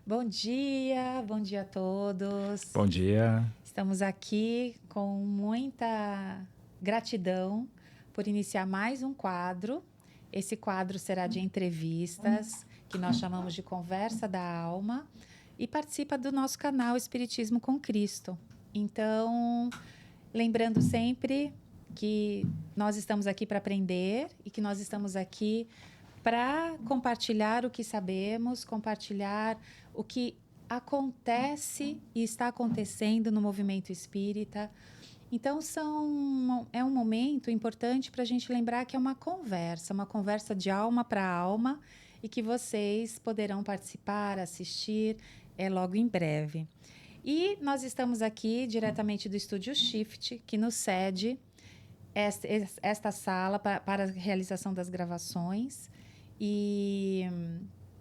Bom dia a todos. Bom dia. Estamos aqui com muita gratidão por iniciar mais um quadro. Esse quadro será de entrevistas, que nós chamamos de Conversa da Alma, e participa do nosso canal Espiritismo com Cristo. Então, lembrando sempre que nós estamos aqui para aprender e que nós estamos aqui para compartilhar o que sabemos, compartilhar o que acontece e está acontecendo no movimento espírita. Então, é um momento importante para a gente lembrar que é uma conversa de alma para alma, e que vocês poderão participar, assistir logo em breve. E nós estamos aqui diretamente do Estúdio Shift, que nos cede esta sala para a realização das gravações. E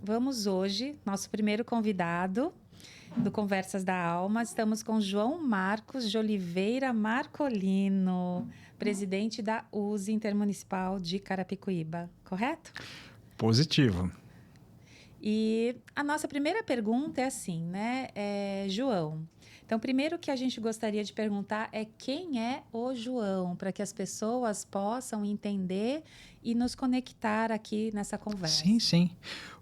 vamos hoje, nosso primeiro convidado do Conversas da Alma, estamos com João Marcos de Oliveira Marcolino, presidente da USE Intermunicipal de Carapicuíba, correto? Positivo. E a nossa primeira pergunta é assim, né, João? Então, primeiro que a gente gostaria de perguntar é quem é o João, para que as pessoas possam entender e nos conectar aqui nessa conversa. Sim.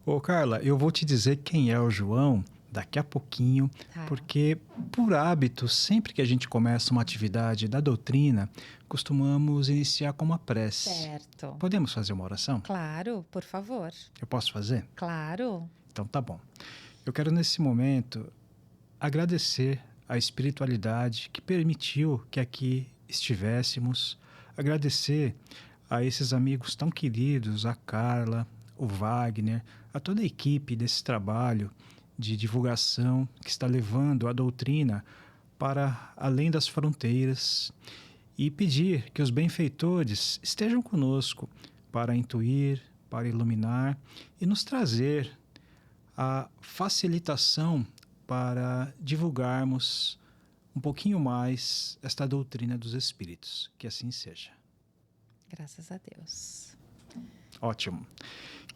Ô, Carla, eu vou te dizer quem é o João daqui a pouquinho, porque por hábito, sempre que a gente começa uma atividade da doutrina, costumamos iniciar com uma prece. Certo. Podemos fazer uma oração? Claro, por favor. Eu posso fazer? Claro. Então tá bom. Eu quero nesse momento agradecer a espiritualidade que permitiu que aqui estivéssemos, agradecer a esses amigos tão queridos, a Carla, o Wagner, a toda a equipe desse trabalho de divulgação que está levando a doutrina para além das fronteiras, e pedir que os benfeitores estejam conosco para intuir, para iluminar e nos trazer a facilitação para divulgarmos um pouquinho mais esta doutrina dos espíritos. Que assim seja. Graças a Deus. Ótimo.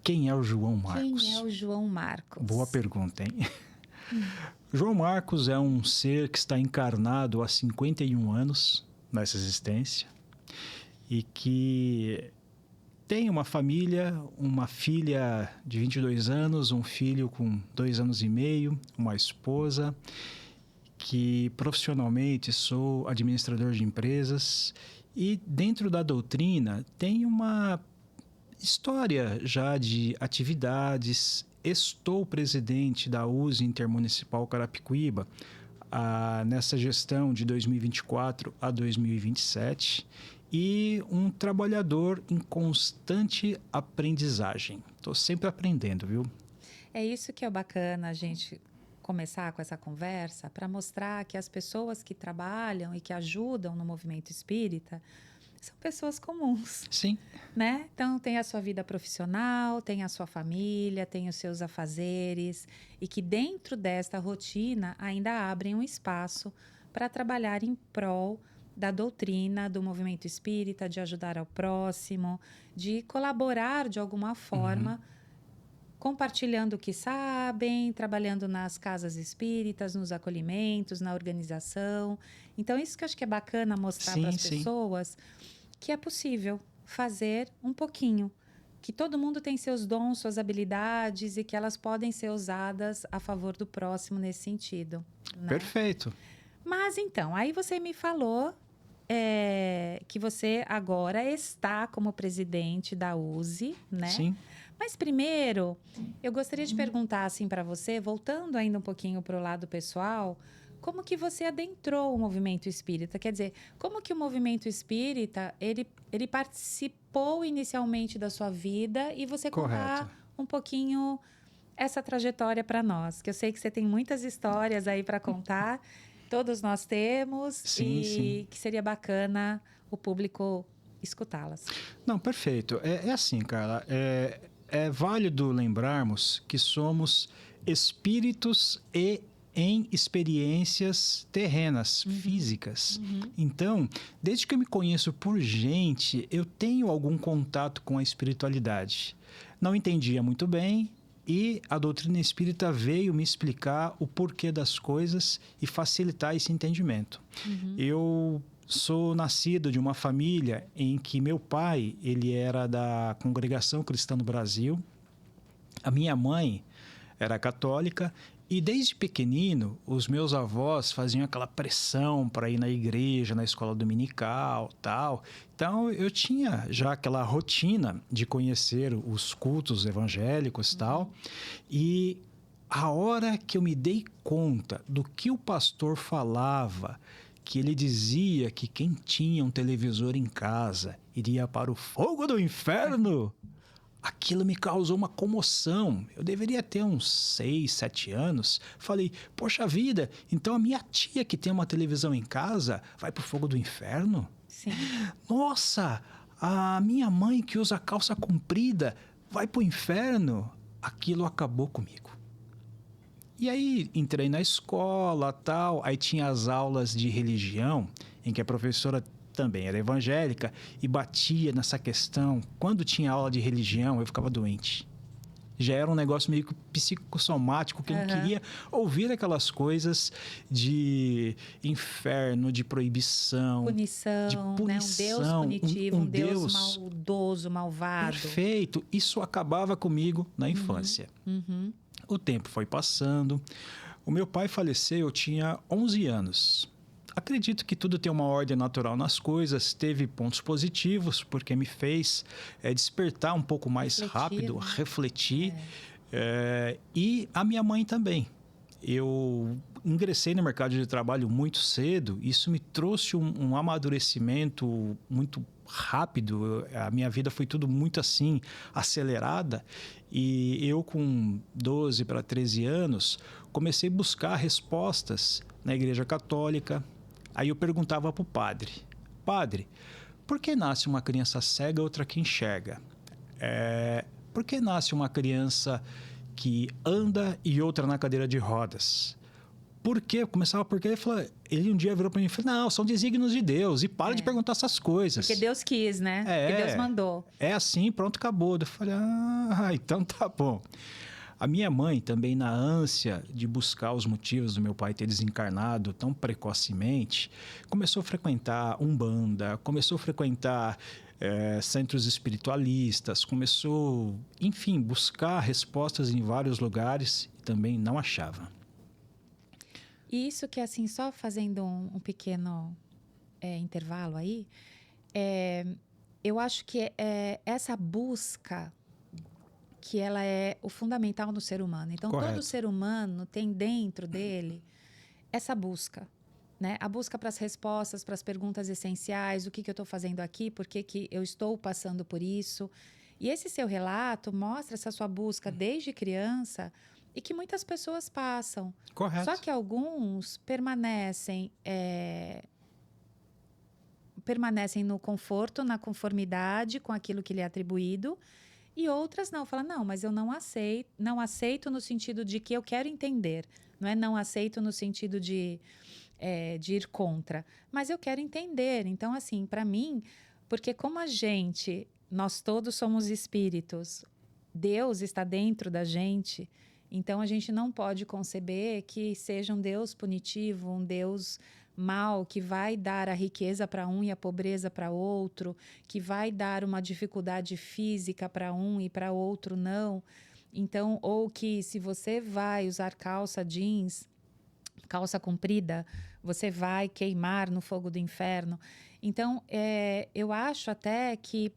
Quem é o João Marcos? Quem é o João Marcos? Boa pergunta, hein? João Marcos é um ser que está encarnado há 51 anos nessa existência e que tem uma família, uma filha de 22 anos, um filho com 2 anos e meio, uma esposa, que profissionalmente sou administrador de empresas, e dentro da doutrina tem uma história já de atividades. Estou presidente da USE Intermunicipal Carapicuíba nessa gestão de 2024 a 2027, e um trabalhador em constante aprendizagem. Estou sempre aprendendo, viu? É isso que é bacana a gente começar com essa conversa, para mostrar que as pessoas que trabalham e que ajudam no movimento espírita são pessoas comuns. Sim. Né? Então, tem a sua vida profissional, tem a sua família, tem os seus afazeres, e que dentro desta rotina ainda abrem um espaço para trabalhar em prol da doutrina, do movimento espírita, de ajudar ao próximo, de colaborar de alguma forma, compartilhando o que sabem, trabalhando nas casas espíritas, nos acolhimentos, na organização. Então, isso que eu acho que é bacana mostrar para as pessoas, que é possível fazer um pouquinho, que todo mundo tem seus dons, suas habilidades, e que elas podem ser usadas a favor do próximo nesse sentido. Né? Perfeito. Mas então, aí você me falou que você agora está como presidente da USE, né? Sim. Mas primeiro, eu gostaria de perguntar assim para você, voltando ainda um pouquinho para o lado pessoal, como que você adentrou o movimento espírita? Quer dizer, como que o movimento espírita, ele participou inicialmente da sua vida, e você contar um pouquinho essa trajetória para nós, que eu sei que você tem muitas histórias aí para contar, todos nós temos, sim. Que seria bacana o público escutá-las. Não, perfeito. É assim, Carla, é válido lembrarmos que somos espíritos e em experiências terrenas, físicas. Então, desde que eu me conheço por gente, eu tenho algum contato com a espiritualidade. Não entendia muito bem, E a doutrina espírita veio me explicar o porquê das coisas e facilitar esse entendimento. Eu sou nascido de uma família em que meu pai, ele era da Congregação Cristã do Brasil, a minha mãe era católica e desde pequenino os meus avós faziam aquela pressão para ir na igreja, na escola dominical, tal. Então eu tinha já aquela rotina de conhecer os cultos evangélicos, tal. E a hora que eu me dei conta do que o pastor falava, que ele dizia que quem tinha um televisor em casa iria para o fogo do inferno, aquilo me causou uma comoção. Eu deveria ter uns 6, 7 anos. Falei, poxa vida, então a minha tia que tem uma televisão em casa vai pro fogo do inferno? Sim. Nossa, a minha mãe que usa calça comprida vai pro inferno? Aquilo acabou comigo. E aí entrei na escola, tal, aí tinha as aulas de religião, em que a professora também era evangélica e batia nessa questão. Quando tinha aula de religião, eu ficava doente. Já era um negócio meio que psicossomático, que eu não queria ouvir aquelas coisas de inferno, de proibição. Punição, de punição, né? Um Deus punitivo, um Deus maldoso, malvado. Perfeito. Isso acabava comigo na infância. O tempo foi passando. O meu pai faleceu, eu tinha 11 anos. Acredito que tudo tem uma ordem natural nas coisas, teve pontos positivos, porque me fez despertar um pouco mais rápido, né? refletir. E a minha mãe também. Eu ingressei no mercado de trabalho muito cedo, isso me trouxe um amadurecimento muito rápido. A minha vida foi tudo muito assim, acelerada. E eu, com 12 para 13 anos, comecei a buscar respostas na Igreja Católica. Aí eu perguntava para o padre, por que nasce uma criança cega e outra que enxerga? Por que nasce uma criança que anda e outra na cadeira de rodas? Por quê? Começava por quê? Ele um dia virou para mim e falou, não, são desígnios de Deus, e para de perguntar essas coisas. Porque Deus quis, né? Porque Deus mandou. É assim, pronto, acabou. Eu falei, então tá bom. A minha mãe também, na ânsia de buscar os motivos do meu pai ter desencarnado tão precocemente, começou a frequentar Umbanda, começou a frequentar centros espiritualistas, começou, enfim, buscar respostas em vários lugares e também não achava. E isso que, assim, só fazendo um pequeno intervalo aí, eu acho que essa busca que ela é o fundamental no ser humano. Então, Correto. Todo ser humano tem dentro dele essa busca, né? A busca para as respostas, para as perguntas essenciais, o que eu estou fazendo aqui, por que eu estou passando por isso. E esse seu relato mostra essa sua busca desde criança e que muitas pessoas passam. Correto. Só que alguns permanecem no conforto, na conformidade com aquilo que lhe é atribuído. E outras não, falam, não, mas eu não aceito no sentido de que eu quero entender. Não aceito no sentido de ir contra, mas eu quero entender. Então, assim, para mim, porque como nós todos somos espíritos, Deus está dentro da gente, então a gente não pode conceber que seja um Deus punitivo, um Deus mal, que vai dar a riqueza para um e a pobreza para outro, que vai dar uma dificuldade física para um e para outro não. Então, ou que se você vai usar calça jeans, calça comprida, você vai queimar no fogo do inferno. Então, eu acho até que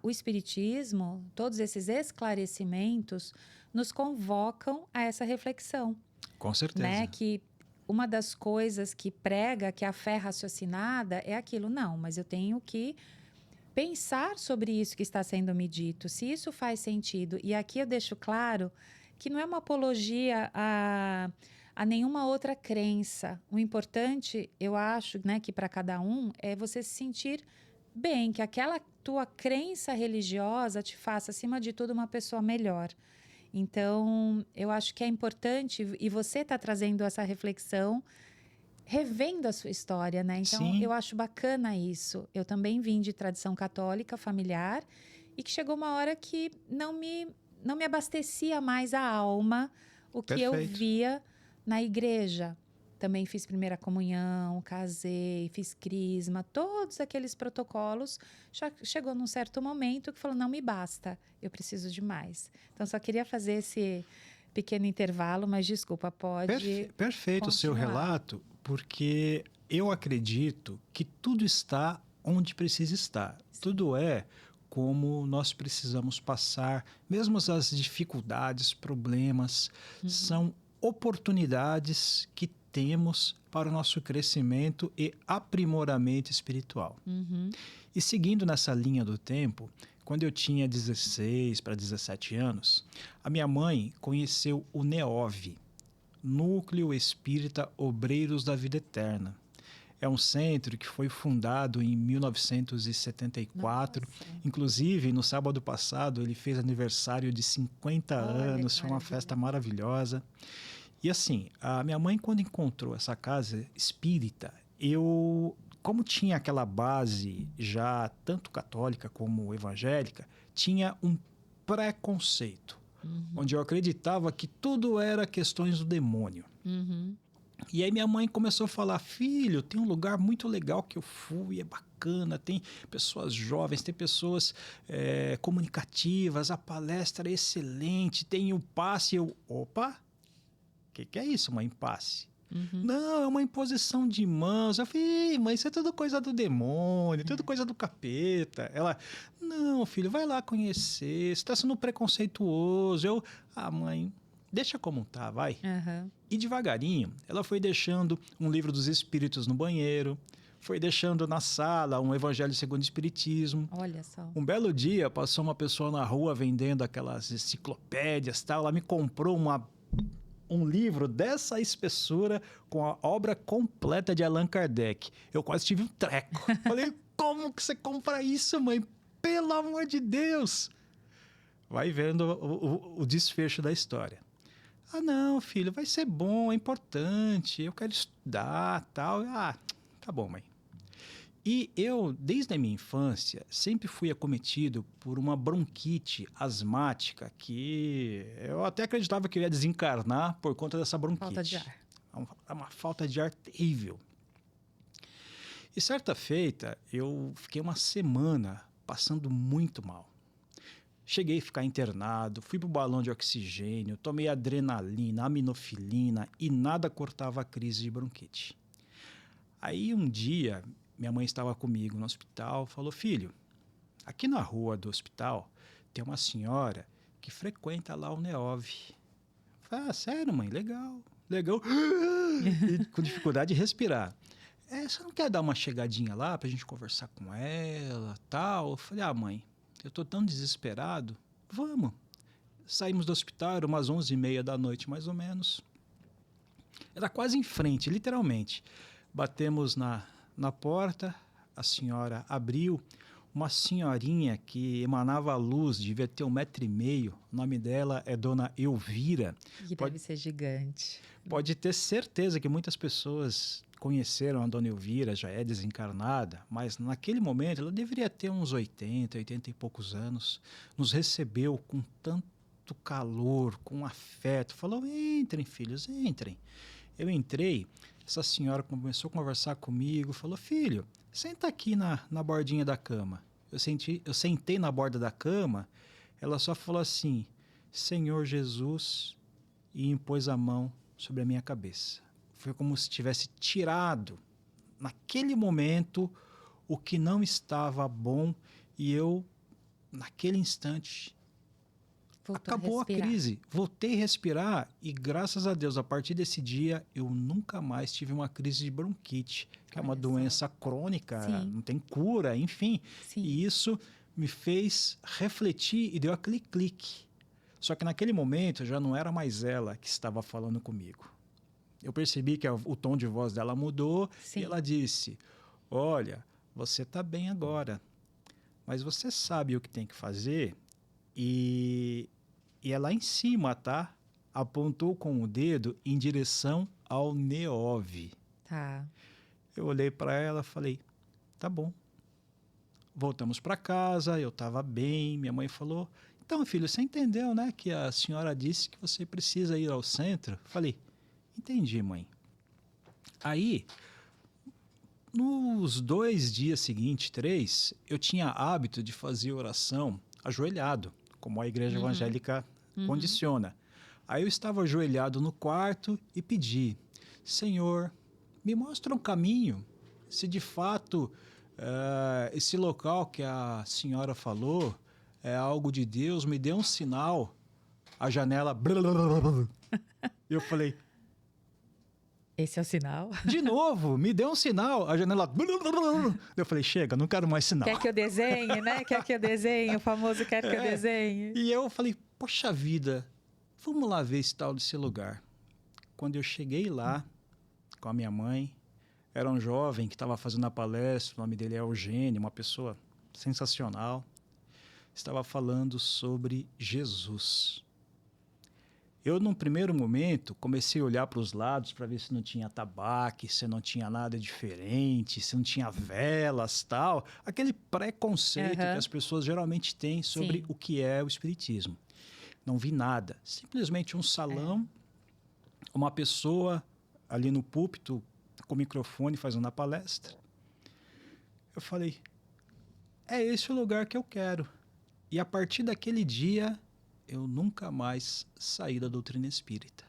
o Espiritismo, todos esses esclarecimentos, nos convocam a essa reflexão. Com certeza. Né? Que uma das coisas que prega que a fé raciocinada é aquilo, não, mas eu tenho que pensar sobre isso que está sendo me dito, se isso faz sentido. E aqui eu deixo claro que não é uma apologia a nenhuma outra crença. O importante, eu acho, né, que para cada um, é você se sentir bem, que aquela tua crença religiosa te faça, acima de tudo, uma pessoa melhor. Então, eu acho que é importante, e você está trazendo essa reflexão, revendo a sua história, né? Então, Sim. Eu acho bacana isso. Eu também vim de tradição católica, familiar, e que chegou uma hora que não me abastecia mais a alma o que eu Perfeito. via na igreja. Também fiz primeira comunhão, casei, fiz crisma, todos aqueles protocolos. Chegou num certo momento que falou, não me basta, eu preciso de mais. Então, só queria fazer esse pequeno intervalo, mas desculpa, pode Perfeito o seu continuar. relato, porque eu acredito que tudo está onde precisa estar. Tudo é como nós precisamos passar, mesmo as dificuldades, problemas, são oportunidades que temos para o nosso crescimento e aprimoramento espiritual. Uhum. E seguindo nessa linha do tempo, quando eu tinha 16 para 17 anos, a minha mãe conheceu o NEOV, Núcleo Espírita Obreiros da Vida Eterna. É um centro que foi fundado em 1974. Nossa. Inclusive, no sábado passado, ele fez aniversário de 50 Olha, anos. que Foi uma maravilha. festa maravilhosa. E assim, a minha mãe, quando encontrou essa casa espírita, como tinha aquela base já tanto católica como evangélica, tinha um preconceito, onde eu acreditava que tudo era questões do demônio. Uhum. E aí minha mãe começou a falar, filho, tem um lugar muito legal que eu fui, é bacana, tem pessoas jovens, tem pessoas comunicativas, a palestra é excelente, tem o passe. Opa, o que é isso, mãe, passe? Não, é uma imposição de mãos. Eu falei, mãe, isso é tudo coisa do demônio, tudo coisa do capeta. Ela, não, filho, vai lá conhecer, você está sendo preconceituoso. Mãe, deixa como tá, vai. Uhum. E devagarinho, ela foi deixando um livro dos Espíritos no banheiro, foi deixando na sala um Evangelho segundo o Espiritismo. Olha só. Um belo dia, passou uma pessoa na rua vendendo aquelas enciclopédias e tal. Ela me comprou um livro dessa espessura com a obra completa de Allan Kardec. Eu quase tive um treco. Falei, como que você compra isso, mãe? Pelo amor de Deus! Vai vendo o desfecho da história. Ah, não, filho, vai ser bom, é importante, eu quero estudar, tal. Tá bom, mãe. E eu, desde a minha infância, sempre fui acometido por uma bronquite asmática que eu até acreditava que eu ia desencarnar por conta dessa bronquite. Falta de ar. É uma falta de ar terrível. E certa feita, eu fiquei uma semana passando muito mal. Cheguei a ficar internado, fui pro balão de oxigênio, tomei adrenalina, aminofilina e nada cortava a crise de bronquite. Aí um dia, minha mãe estava comigo no hospital, falou, filho, aqui na rua do hospital tem uma senhora que frequenta lá o NEOV. Falei, sério, mãe? Legal, legal. E com dificuldade de respirar. Você não quer dar uma chegadinha lá pra gente conversar com ela, tal? Eu falei, mãe, eu tô tão desesperado. Vamos. Saímos do hospital, era umas 11h30 da noite, mais ou menos. Era quase em frente, literalmente. Batemos na porta, a senhora abriu. Uma senhorinha que emanava luz, devia ter 1,5 m. O nome dela é Dona Elvira. E deve ser gigante. Pode ter certeza que muitas pessoas conheceram a Dona Elvira, já é desencarnada, mas naquele momento ela deveria ter uns 80 e poucos anos. Nos recebeu com tanto calor, com afeto. Falou, entrem, filhos, entrem. Eu entrei, essa senhora começou a conversar comigo, falou, filho, senta aqui na bordinha da cama. Eu sentei na borda da cama, ela só falou assim, Senhor Jesus, e impôs a mão sobre a minha cabeça. Foi como se tivesse tirado, naquele momento, o que não estava bom e eu, naquele instante, acabou a crise. Voltei a respirar e, graças a Deus, a partir desse dia, eu nunca mais tive uma crise de bronquite, que é uma doença crônica, Sim. não tem cura, enfim. Sim. E isso me fez refletir e deu aquele clique. Só que naquele momento já não era mais ela que estava falando comigo. Eu percebi que o tom de voz dela mudou. Sim. E ela disse, olha, você está bem agora, mas você sabe o que tem que fazer? E é lá em cima, tá? Apontou com o dedo em direção ao NEOV. Tá. Eu olhei para ela e falei, tá bom. Voltamos para casa, eu estava bem. Minha mãe falou, então, filho, você entendeu, né, que a senhora disse que você precisa ir ao centro? Falei, entendi, mãe. Aí, nos 2 dias seguintes, 3, eu tinha hábito de fazer oração ajoelhado, como a igreja evangélica condiciona. Aí eu estava ajoelhado no quarto e pedi, Senhor, me mostra um caminho, se de fato esse local que a senhora falou é algo de Deus, me dê um sinal. A janela... Eu falei... Esse é o sinal? De novo, me deu um sinal. A janela... Eu falei, chega, não quero mais sinal. Quer que eu desenhe, né? Quer que eu desenhe? O famoso quer que eu desenhe. E eu falei, poxa vida, vamos lá ver esse tal desse lugar. Quando eu cheguei lá com a minha mãe, era um jovem que estava fazendo a palestra, o nome dele é Eugênio, uma pessoa sensacional. Estava falando sobre Jesus. Eu, num primeiro momento, comecei a olhar para os lados para ver se não tinha tabaco, se não tinha nada diferente, se não tinha velas, tal. Aquele preconceito que as pessoas geralmente têm sobre o que é o espiritismo. Não vi nada. Simplesmente um salão, uma pessoa ali no púlpito com o microfone fazendo a palestra. Eu falei, é esse o lugar que eu quero. E a partir daquele dia, eu nunca mais saí da doutrina espírita.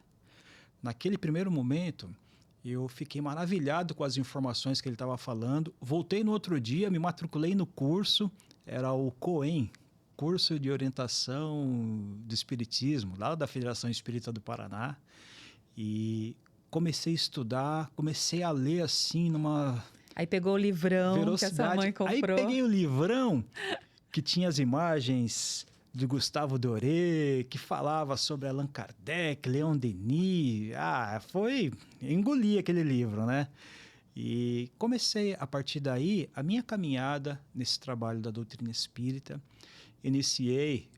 Naquele primeiro momento, eu fiquei maravilhado com as informações que ele estava falando. Voltei no outro dia, me matriculei no curso, era o COEM, Curso de Orientação do Espiritismo, lá da Federação Espírita do Paraná. E comecei a estudar, comecei a ler assim numa... Aí pegou o livrão que a sua mãe comprou. Aí peguei o livrão que tinha as imagens de Gustavo Doré, que falava sobre Allan Kardec, Leon Denis. Engoli aquele livro, né? E comecei, a partir daí, a minha caminhada nesse trabalho da doutrina espírita. Iniciei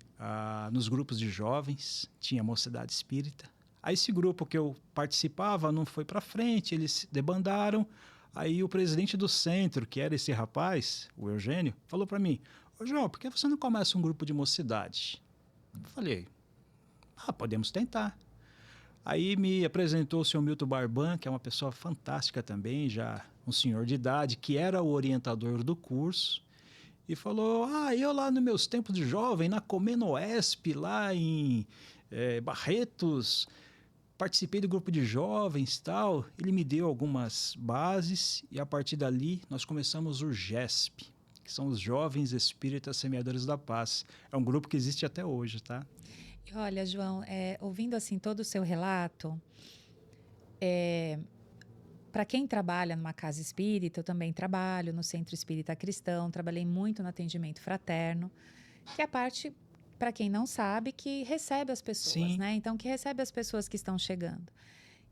nos grupos de jovens, tinha Mocidade Espírita. Aí esse grupo que eu participava não foi para frente, eles se debandaram. Aí o presidente do centro, que era esse rapaz, o Eugênio, falou para mim, ô João, por que você não começa um grupo de mocidade? Eu falei, podemos tentar. Aí me apresentou o senhor Milton Barban, que é uma pessoa fantástica também, já um senhor de idade, que era o orientador do curso, e falou, eu lá nos meus tempos de jovem, na Comenoesp, lá em Barretos, participei do grupo de jovens e tal. Ele me deu algumas bases e a partir dali nós começamos o GESP, que são os Jovens Espíritas Semeadores da Paz. É um grupo que existe até hoje, tá? E olha, João, ouvindo assim todo o seu relato, para quem trabalha numa casa espírita, eu também trabalho no Centro Espírita Cristão, trabalhei muito no atendimento fraterno, que é a parte, para quem não sabe, que recebe as pessoas, né? Então, que recebe as pessoas que estão chegando.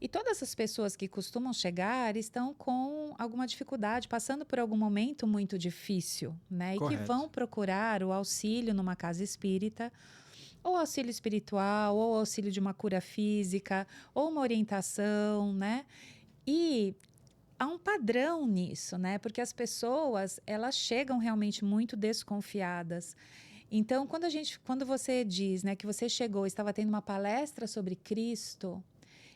E todas as pessoas que costumam chegar estão com alguma dificuldade, passando por algum momento muito difícil, né? Correto. E que vão procurar o auxílio numa casa espírita, ou auxílio espiritual, ou auxílio de uma cura física, ou uma orientação, né? E há um padrão nisso, né? Porque as pessoas, elas chegam realmente muito desconfiadas. Então, quando você diz, né, que você chegou, estava tendo uma palestra sobre Cristo,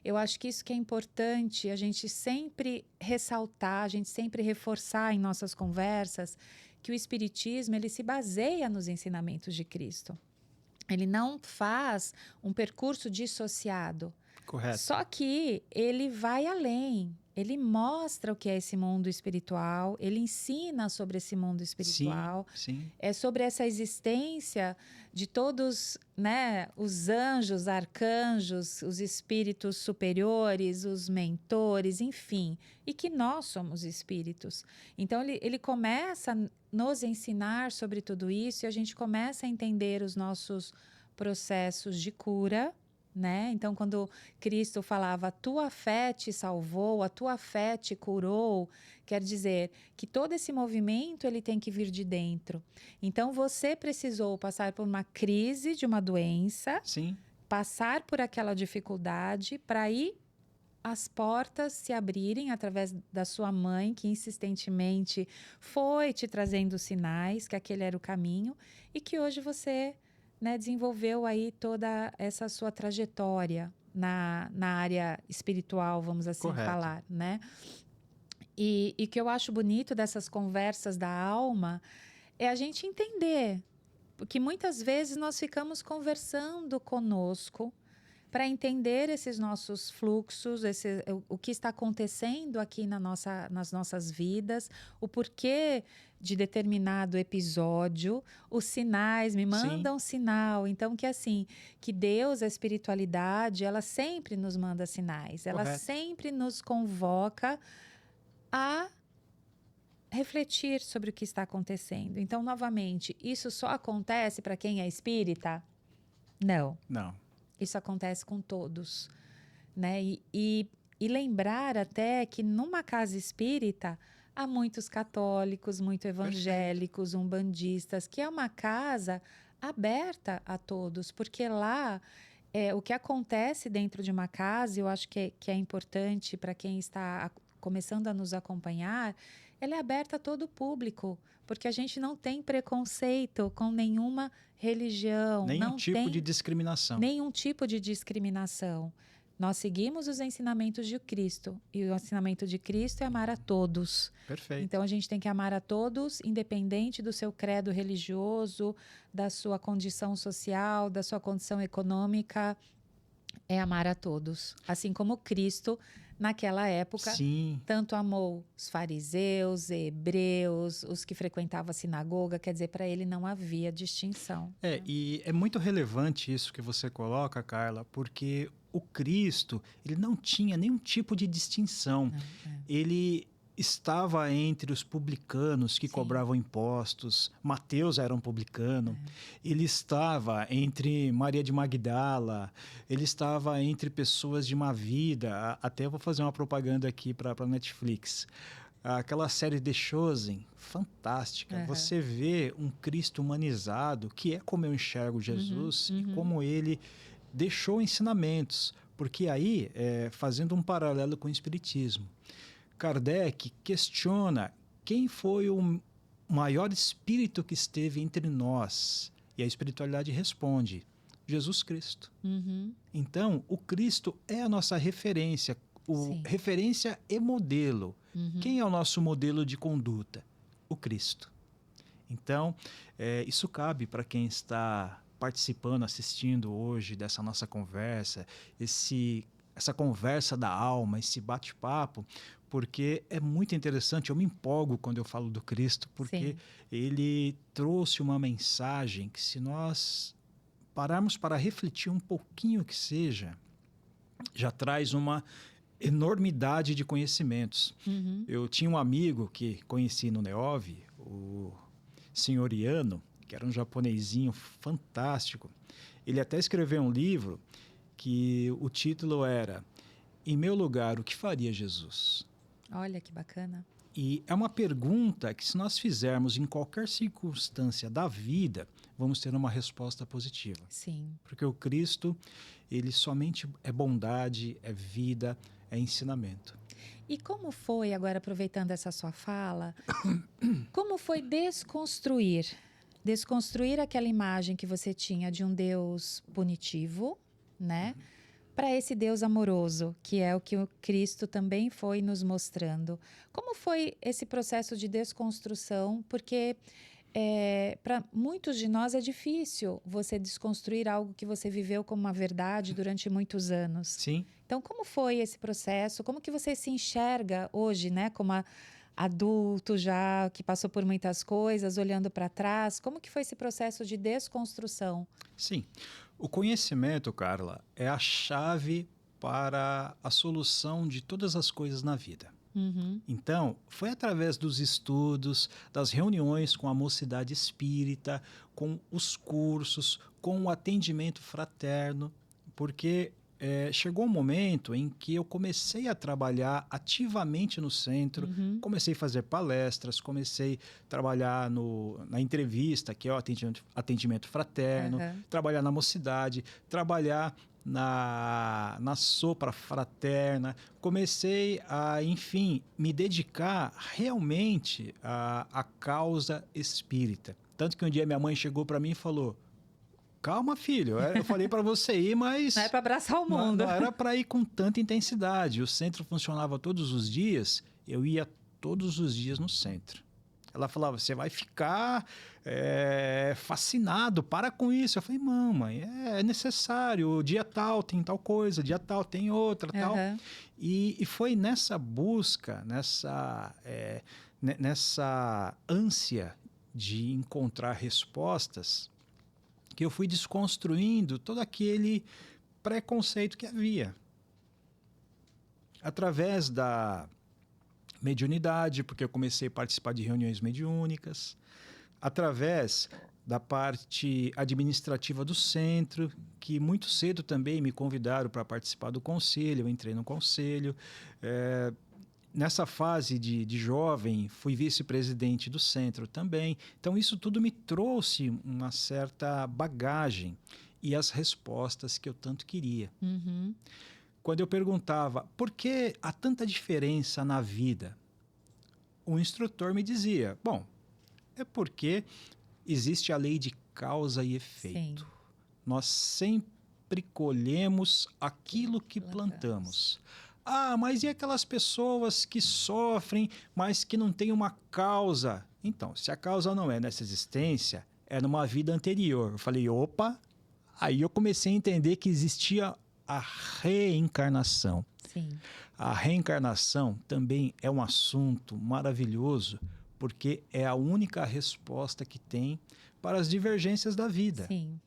eu acho que isso que é importante a gente sempre ressaltar, a gente sempre reforçar em nossas conversas, que o Espiritismo, ele se baseia nos ensinamentos de Cristo. Ele não faz um percurso dissociado. Correto. Só que ele vai além. Ele mostra o que é esse mundo espiritual, ele ensina sobre esse mundo espiritual. Sim. É sobre essa existência de todos, né, os anjos, arcanjos, os espíritos superiores, os mentores, enfim. E que nós somos espíritos. Então, ele começa a nos ensinar sobre tudo isso e a gente começa a entender os nossos processos de cura, né? Então, quando Cristo falava, a tua fé te salvou, a tua fé te curou, quer dizer que todo esse movimento ele tem que vir de dentro. Então, você precisou passar por uma crise de uma doença, Sim. passar por aquela dificuldade para aí as portas se abrirem através da sua mãe, que insistentemente foi te trazendo sinais que aquele era o caminho e que hoje você né, desenvolveu aí toda essa sua trajetória na área espiritual, vamos assim Correto. falar, né? E o que eu acho bonito dessas conversas da alma é a gente entender, porque muitas vezes nós ficamos conversando conosco para entender esses nossos fluxos, o que está acontecendo aqui nas nossas vidas, o porquê de determinado episódio, os sinais, me mandam um sinal. Então, que Deus, a espiritualidade, ela sempre nos manda sinais, ela Correto. sempre nos convoca a refletir sobre o que está acontecendo. Então, novamente, isso só acontece para quem é espírita? Não. Não. Isso acontece com todos, né? E lembrar até que numa casa espírita há muitos católicos, muito evangélicos, umbandistas, que é uma casa aberta a todos, porque lá o que acontece dentro de uma casa, eu acho que é importante para quem está começando a nos acompanhar, ela é aberta a todo o público, porque a gente não tem preconceito com nenhuma religião. Nenhum tipo de discriminação. Nenhum tipo de discriminação. Nós seguimos os ensinamentos de Cristo. E o ensinamento de Cristo é amar a todos. Perfeito. Então, a gente tem que amar a todos, independente do seu credo religioso, da sua condição social, da sua condição econômica. É amar a todos. Assim como Cristo, naquela época, tanto amou os fariseus, hebreus, os que frequentavam a sinagoga. Quer dizer, para ele não havia distinção. E é muito relevante isso que você coloca, Carla, porque o Cristo, ele não tinha nenhum tipo de distinção. Ele estava entre os publicanos que cobravam impostos. Mateus era um publicano. Ele estava entre Maria de Magdala. Ele estava entre pessoas de má vida. Até vou fazer uma propaganda aqui para a Netflix. Aquela série The Chosen, fantástica. Você vê um Cristo humanizado, que é como eu enxergo Jesus e como ele deixou ensinamentos. Porque aí, fazendo um paralelo com o Espiritismo, Kardec questiona quem foi o maior espírito que esteve entre nós. E a espiritualidade responde: Jesus Cristo. Então, o Cristo é a nossa referência, referência e modelo. Quem é o nosso modelo de conduta? O Cristo. Então, isso cabe para quem está participando, assistindo hoje dessa nossa conversa, essa conversa da alma, esse bate-papo, porque é muito interessante. Eu me empolgo quando eu falo do Cristo, porque ele trouxe uma mensagem que, se nós pararmos para refletir um pouquinho que seja, já traz uma enormidade de conhecimentos. Eu tinha um amigo que conheci no Neov, o senhor Iano, que era um japonesinho fantástico. Ele até escreveu um livro que o título era Em Meu Lugar, o que faria Jesus? Olha que bacana. E é uma pergunta que, se nós fizermos em qualquer circunstância da vida, vamos ter uma resposta positiva. Sim. Porque o Cristo, ele somente é bondade, é vida, é ensinamento. E como foi, agora aproveitando essa sua fala, como foi desconstruir aquela imagem que você tinha de um Deus punitivo, né? Para esse Deus amoroso, que é o que o Cristo também foi nos mostrando. Como foi esse processo de desconstrução? Porque para muitos de nós é difícil você desconstruir algo que você viveu como uma verdade durante muitos anos. Sim. Então, como foi esse processo? Como que você se enxerga hoje, né? Como adulto já, que passou por muitas coisas, olhando para trás. Como que foi esse processo de desconstrução? Sim. O conhecimento, Carla, é a chave para a solução de todas as coisas na vida. Então, foi através dos estudos, das reuniões com a mocidade espírita, com os cursos, com o atendimento fraterno, porque chegou um momento em que eu comecei a trabalhar ativamente no centro, comecei a fazer palestras, comecei a trabalhar na entrevista, que é o atendimento fraterno, trabalhar na mocidade, trabalhar na sopra fraterna. Comecei a, enfim, me dedicar realmente à causa espírita. Tanto que um dia minha mãe chegou para mim e falou: calma, filho, eu falei para você ir, mas... Não é para abraçar o mundo. Não era para ir com tanta intensidade. O centro funcionava todos os dias, eu ia todos os dias no centro. Ela falava, você vai ficar fascinado, para com isso. Eu falei, mamãe, é necessário, dia tal tem tal coisa, dia tal tem outra, tal. E foi nessa busca, nessa ânsia de encontrar respostas que eu fui desconstruindo todo aquele preconceito que havia. Através da mediunidade, porque eu comecei a participar de reuniões mediúnicas, através da parte administrativa do centro, que muito cedo também me convidaram para participar do conselho, eu entrei no conselho. Nessa fase de jovem, fui vice-presidente do centro também. Então, isso tudo me trouxe uma certa bagagem e as respostas que eu tanto queria. Uhum. Quando eu perguntava por que há tanta diferença na vida, o instrutor me dizia, bom, é porque existe a lei de causa e efeito. Sim. Nós sempre colhemos aquilo que plantamos. Ah, mas e aquelas pessoas que sofrem, mas que não têm uma causa? Então, se a causa não é nessa existência, é numa vida anterior. Eu falei, opa, aí eu comecei a entender que existia a reencarnação. Sim. A reencarnação também é um assunto maravilhoso, porque é a única resposta que tem para as divergências da vida. Sim.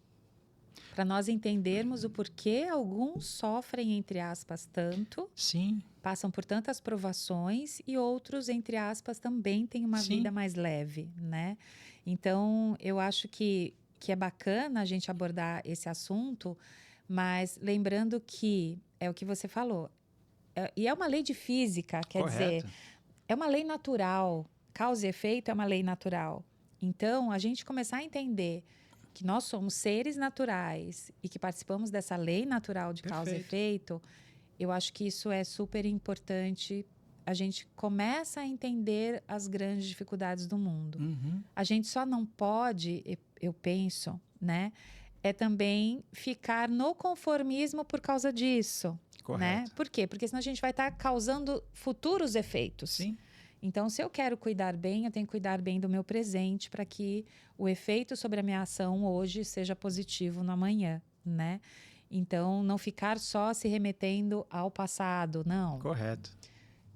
Para nós entendermos o porquê alguns sofrem, entre aspas, tanto. Sim. Passam por tantas provações e outros, entre aspas, também têm uma vida mais leve, né? Então, eu acho que é bacana a gente abordar esse assunto, mas lembrando que é o que você falou. E é uma lei de física, quer dizer, é uma lei natural. Causa e efeito é uma lei natural. Então, a gente começar a entender que nós somos seres naturais e que participamos dessa lei natural de causa e efeito, eu acho que isso é super importante. A gente começa a entender as grandes dificuldades do mundo. Uhum. A gente só não pode, eu penso, né, é também ficar no conformismo por causa disso. Correto. Né? Por quê? Porque senão a gente vai estar causando futuros efeitos. Sim. Então, se eu quero cuidar bem, eu tenho que cuidar bem do meu presente para que o efeito sobre a minha ação hoje seja positivo no amanhã, né? Então, não ficar só se remetendo ao passado, não. Correto.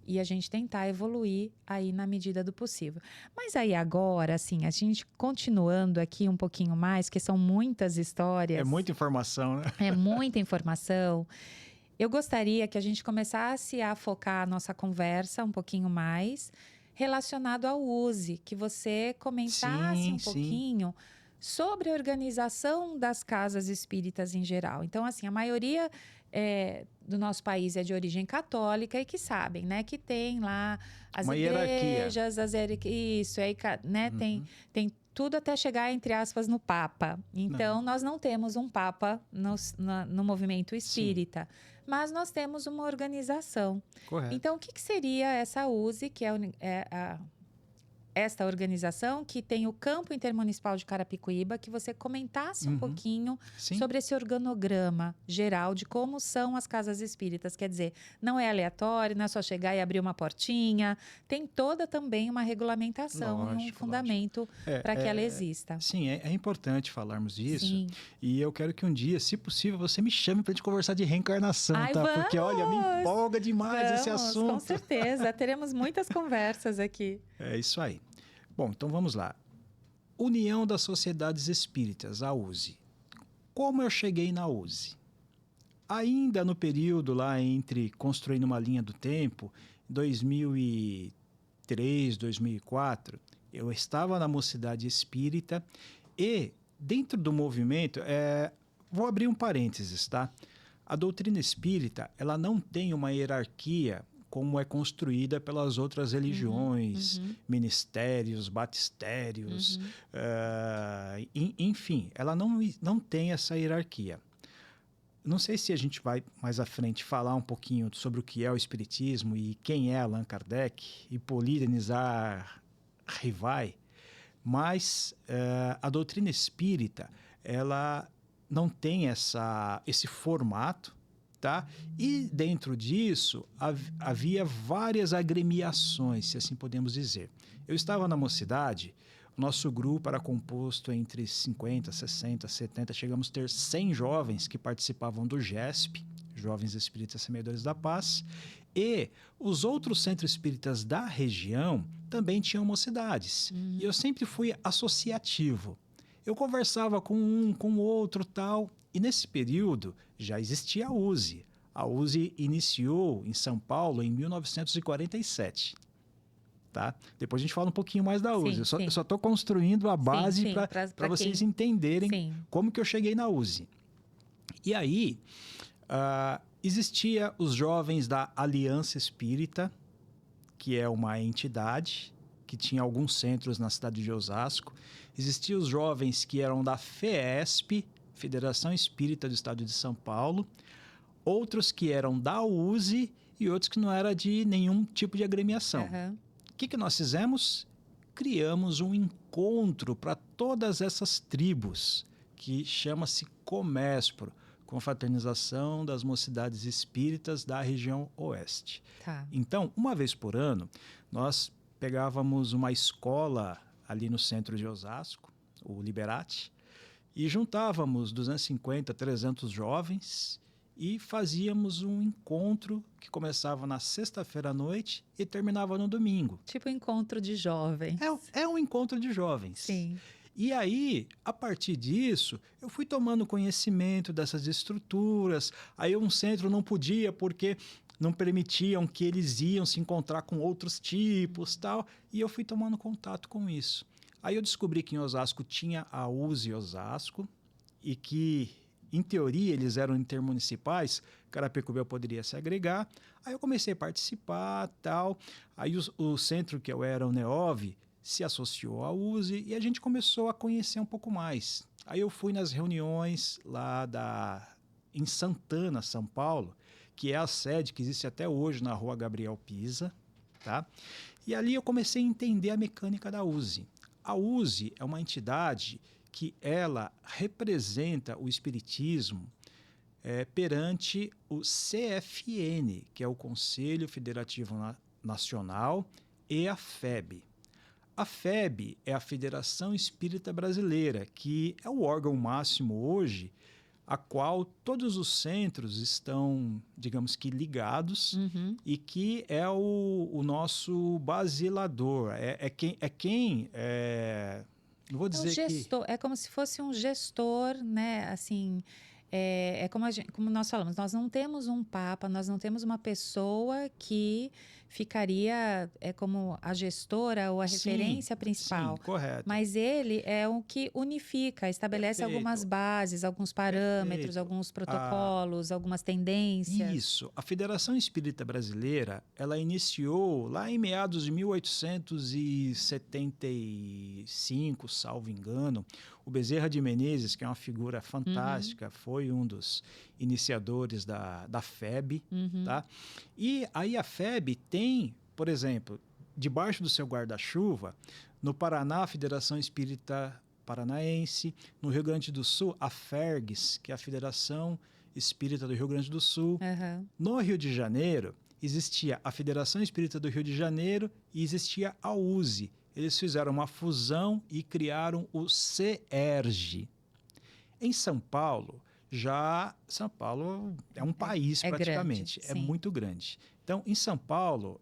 E a gente tentar evoluir aí na medida do possível. Mas aí agora, assim, a gente continuando aqui um pouquinho mais, que são muitas histórias. É muita informação, né? É muita informação. Eu gostaria que a gente começasse a focar a nossa conversa um pouquinho mais relacionado ao USE, que você comentasse pouquinho sobre a organização das casas espíritas em geral. Então, assim, a maioria do nosso país é de origem católica e que sabem, né, que tem lá as igrejas, isso, aí, né, tem tudo até chegar, entre aspas, no Papa. Então, nós não temos um Papa no movimento espírita, mas nós temos uma organização. Correto. Então, o que seria essa USE, que esta organização que tem o Campo Intermunicipal de Carapicuíba, que você comentasse um pouquinho sobre esse organograma geral de como são as casas espíritas. Quer dizer, não é aleatório, não é só chegar e abrir uma portinha. Tem toda também uma regulamentação e um fundamento para que ela exista. Sim, é importante falarmos disso. Sim. E eu quero que um dia, se possível, você me chame para a gente conversar de reencarnação, tá? Vamos! Porque, olha, me empolga demais esse assunto. Com certeza, teremos muitas conversas aqui. É isso aí. Bom, então vamos lá. União das Sociedades Espíritas, a USE. Como eu cheguei na USE? Ainda no período lá entre construindo uma linha do tempo, 2003, 2004, eu estava na Mocidade Espírita e dentro do movimento, vou abrir um parênteses, tá? A doutrina espírita, ela não tem uma hierarquia como é construída pelas outras religiões, ministérios, batistérios, enfim, ela não tem essa hierarquia. Não sei se a gente vai mais à frente falar um pouquinho sobre o que é o espiritismo e quem é Allan Kardec, Hippolyte Nizar Rivai, mas a doutrina espírita, ela não tem esse formato, tá? E dentro disso havia várias agremiações, se assim podemos dizer. Eu estava na Mocidade, o nosso grupo era composto entre 50, 60, 70, chegamos a ter 100 jovens que participavam do GESP, Jovens Espíritas Semeadores da Paz, e os outros centros espíritas da região também tinham mocidades. E eu sempre fui associativo. Eu conversava com um, com o outro, tal, e nesse período já existia a USE. A USE iniciou em São Paulo em 1947. Tá? Depois a gente fala um pouquinho mais da USE. Sim, Eu só estou construindo a base para vocês entenderem Sim. como que eu cheguei na USE. E aí, existia os jovens da Aliança Espírita, que é uma entidade que tinha alguns centros na cidade de Osasco. Existiam os jovens que eram da FESP, Federação Espírita do Estado de São Paulo, outros que eram da USE e outros que não eram de nenhum tipo de agremiação. O que nós fizemos? Criamos um encontro para todas essas tribos, que chama-se Comespro, Confraternização das Mocidades Espíritas da região Oeste. Tá. Então, uma vez por ano, nós pegávamos uma escola ali no centro de Osasco, o Liberate, e juntávamos 250, 300 jovens e fazíamos um encontro que começava na sexta-feira à noite e terminava no domingo. Tipo encontro de jovens. É um encontro de jovens. Sim. E aí, a partir disso, eu fui tomando conhecimento dessas estruturas. Aí um centro não podia porque não permitiam que eles iam se encontrar com outros tipos, tal. E eu fui tomando contato com isso. Aí eu descobri que em Osasco tinha a USE Osasco e que, em teoria, eles eram intermunicipais, Carapicuíba poderia se agregar. Aí eu comecei a participar, tal. Aí o centro que eu era, o NEOV, se associou à USE e a gente começou a conhecer um pouco mais. Aí eu fui nas reuniões lá em Santana, São Paulo, que é a sede que existe até hoje na Rua Gabriel Pisa, tá? E ali eu comecei a entender a mecânica da USE. A USE é uma entidade que ela representa o espiritismo perante o CFN, que é o Conselho Federativo Nacional, e a FEB. A FEB é a Federação Espírita Brasileira, que é o órgão máximo hoje, a qual todos os centros estão, digamos que, ligados, e que é o nosso basilador. Não vou dizer gestor, é como se fosse um gestor, né? Assim, como nós falamos, nós não temos um papa, nós não temos uma pessoa que ficaria como a gestora ou a referência principal. Sim, correto. Mas ele é o que unifica, estabelece algumas bases, alguns parâmetros, alguns protocolos, algumas tendências. Isso. A Federação Espírita Brasileira, ela iniciou lá em meados de 1875, salvo engano. O Bezerra de Menezes, que é uma figura fantástica, foi um dos iniciadores da FEB. Tá? E aí a FEB tem, por exemplo, debaixo do seu guarda-chuva, no Paraná, a Federação Espírita Paranaense, no Rio Grande do Sul, a FERGS, que é a Federação Espírita do Rio Grande do Sul. No Rio de Janeiro, existia a Federação Espírita do Rio de Janeiro e existia a USE. Eles fizeram uma fusão e criaram o CERJ. Em São Paulo, São Paulo é um país praticamente, grande, é muito grande. Então, em São Paulo,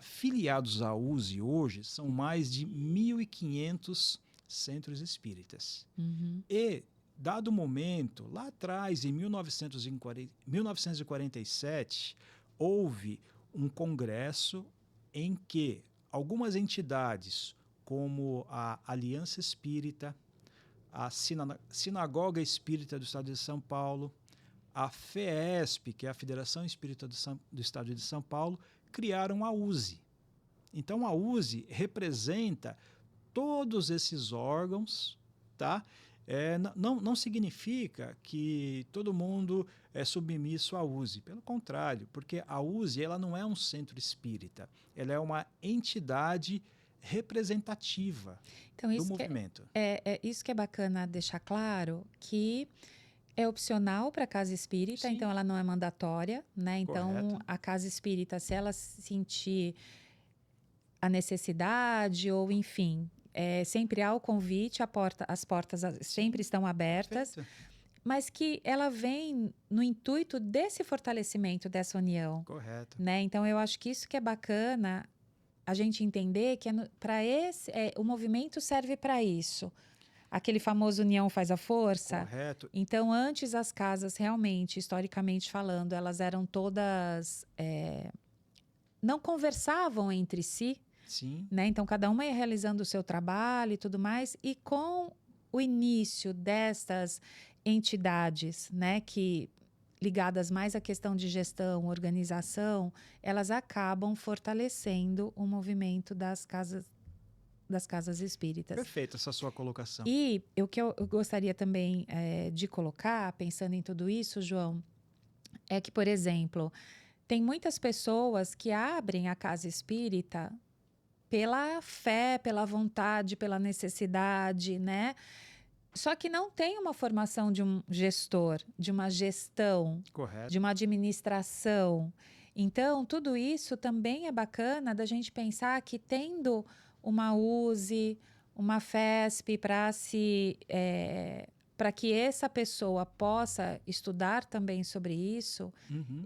filiados à USE hoje são mais de 1.500 centros espíritas. E, dado o momento, lá atrás, em 1947, houve um congresso em que algumas entidades, como a Aliança Espírita, a Sinagoga Espírita do Estado de São Paulo, a FESP, que é a Federação Espírita do Estado de São Paulo, criaram a USE. Então, a USE representa todos esses órgãos, tá? Não significa que todo mundo é submisso à USE, pelo contrário, porque a USE ela não é um centro espírita, ela é uma entidade representativa do movimento. Isso que é bacana deixar claro, que É opcional para a casa espírita, Sim. então ela não é mandatória, né? Então, Correto. a casa espírita, se ela sentir a necessidade ou, enfim, sempre há o convite, as portas sempre estão abertas, Perfeito. mas que ela vem no intuito desse fortalecimento dessa união, Correto. né? Então, eu acho que isso que é bacana a gente entender que o movimento serve para isso. Aquele famoso união faz a força. Correto. Então, antes as casas realmente, historicamente falando, elas eram todas não conversavam entre si, Sim. né? Então, cada uma ia realizando o seu trabalho e tudo mais. E com o início destas entidades, né, que ligadas mais à questão de gestão, organização, elas acabam fortalecendo o movimento das casas espíritas. Perfeita essa sua colocação. E o que eu gostaria também de colocar, pensando em tudo isso, João, é que, por exemplo, tem muitas pessoas que abrem a casa espírita pela fé, pela vontade, pela necessidade, né? Só que não tem uma formação de um gestor, de uma gestão, Correto. de uma administração. Então, tudo isso também é bacana da gente pensar que tendo uma USE, uma FESP para que essa pessoa possa estudar também sobre isso,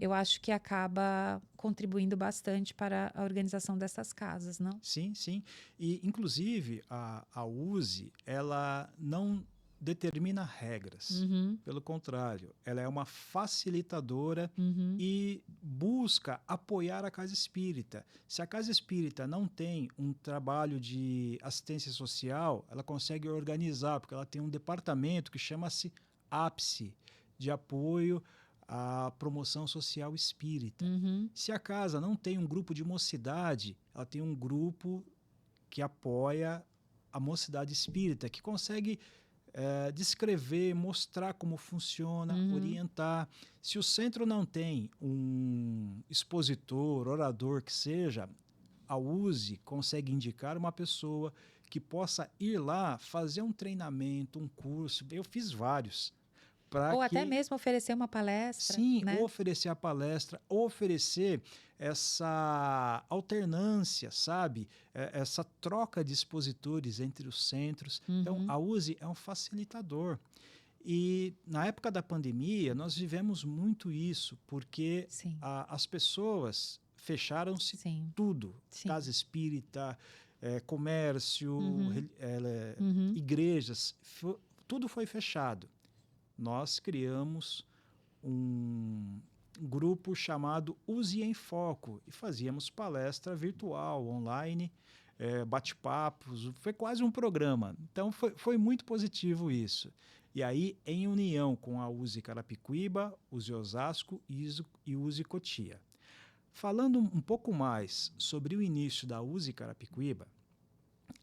eu acho que acaba contribuindo bastante para a organização dessas casas, não? Sim, sim. E, inclusive, a USE, ela não determina regras. Pelo contrário, ela é uma facilitadora e busca apoiar a casa espírita. Se a casa espírita não tem um trabalho de assistência social, ela consegue organizar, porque ela tem um departamento que chama-se APSE, de apoio à promoção social espírita. Se a casa não tem um grupo de mocidade, ela tem um grupo que apoia a mocidade espírita, que consegue descrever, mostrar como funciona, orientar. Se o centro não tem um expositor, orador que seja, a USE consegue indicar uma pessoa que possa ir lá fazer um treinamento, um curso. Eu fiz vários. Ou até mesmo oferecer uma palestra. Sim, né? oferecer a palestra, oferecer essa alternância, sabe? Essa troca de expositores entre os centros. Então, a USE é um facilitador. E na época da pandemia, nós vivemos muito isso, porque as pessoas fecharam-se tudo. Sim. Casa espírita, comércio, igrejas, tudo foi fechado. Nós criamos um grupo chamado USE em Foco e fazíamos palestra virtual, online, bate-papos, foi quase um programa. Então, foi muito positivo isso. E aí, em união com a USE Carapicuíba, USE Osasco e USE Cotia. Falando um pouco mais sobre o início da USE Carapicuíba,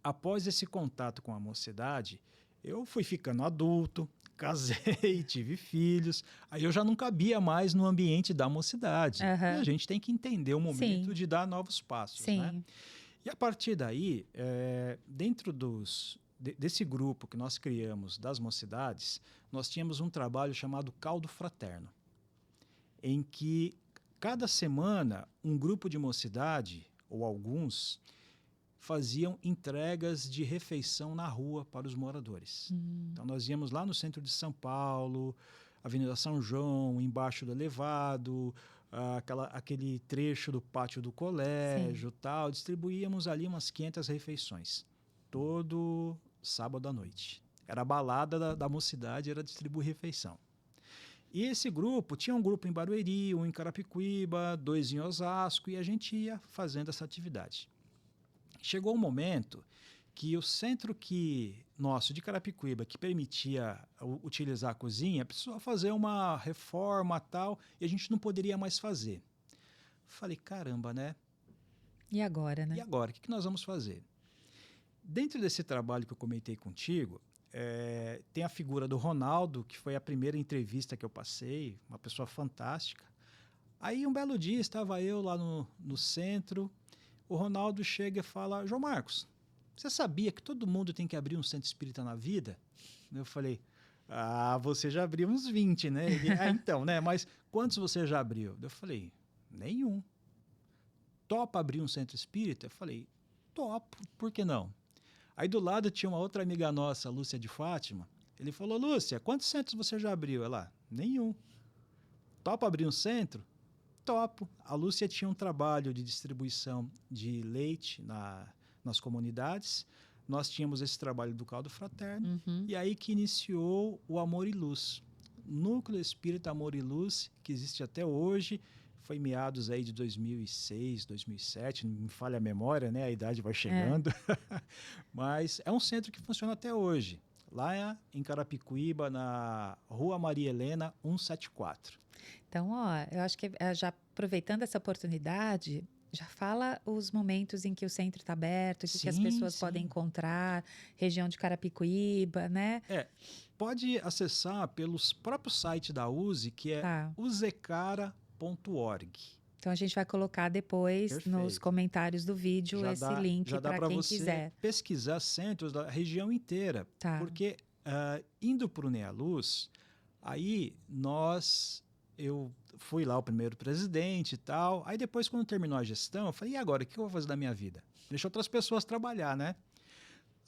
após esse contato com a mocidade, eu fui ficando adulto, casei, tive filhos, aí eu já não cabia mais no ambiente da mocidade. E a gente tem que entender o momento de dar novos passos. Né? E a partir daí, dentro desse grupo que nós criamos das mocidades, nós tínhamos um trabalho chamado Caldo Fraterno, em que cada semana um grupo de mocidade, ou alguns, faziam entregas de refeição na rua para os moradores. Então, nós íamos lá no centro de São Paulo, Avenida São João, embaixo do elevado, aquele trecho do pátio do colégio, tal, distribuíamos ali umas 500 refeições, todo sábado à noite. Era a balada da mocidade, era distribuir refeição. E esse grupo, tinha um grupo em Barueri, um em Carapicuíba, 2 em Osasco, e a gente ia fazendo essa atividade. Chegou um momento que o centro nosso de Carapicuíba, que permitia utilizar a cozinha, precisou fazer uma reforma tal, e a gente não poderia mais fazer. Falei, caramba, né? E agora, né? E agora, o que nós vamos fazer? Dentro desse trabalho que eu comentei contigo, tem a figura do Ronaldo, que foi a primeira entrevista que eu passei, uma pessoa fantástica. Aí, um belo dia, estava eu lá no centro. O Ronaldo chega e fala, João Marcos, você sabia que todo mundo tem que abrir um centro espírita na vida? Eu falei, Você já abriu uns 20, né? Ele, então, né? Mas quantos você já abriu? Eu falei, nenhum. Topa abrir um centro espírita? Eu falei, topo, por que não? Aí do lado tinha uma outra amiga nossa, Lúcia de Fátima. Ele falou, Lúcia, quantos centros você já abriu? Ela, nenhum. Topa abrir um centro? Topo. A Lúcia tinha um trabalho de distribuição de leite nas comunidades. Nós tínhamos esse trabalho do caldo fraterno. E aí que iniciou o Amor e Luz. Núcleo Espírita Amor e Luz, que existe até hoje. Foi em meados aí de 2006, 2007, não me falha a memória, né? A idade vai chegando. Mas é um centro que funciona até hoje. Lá em Carapicuíba, na Rua Maria Helena, 174. Então, eu acho que já aproveitando essa oportunidade, já fala os momentos em que o centro está aberto, o que as pessoas podem encontrar, região de Carapicuíba, né? Pode acessar pelos próprios sites da USE, que é usecara.org. Então, a gente vai colocar depois nos comentários do vídeo esse link para quem quiser. Pesquisar centros da região inteira. Porque indo para o Nea Luz, aí eu fui lá o primeiro presidente e tal. Aí depois, quando terminou a gestão, eu falei, e agora, o que eu vou fazer da minha vida? Deixa outras pessoas trabalhar, né?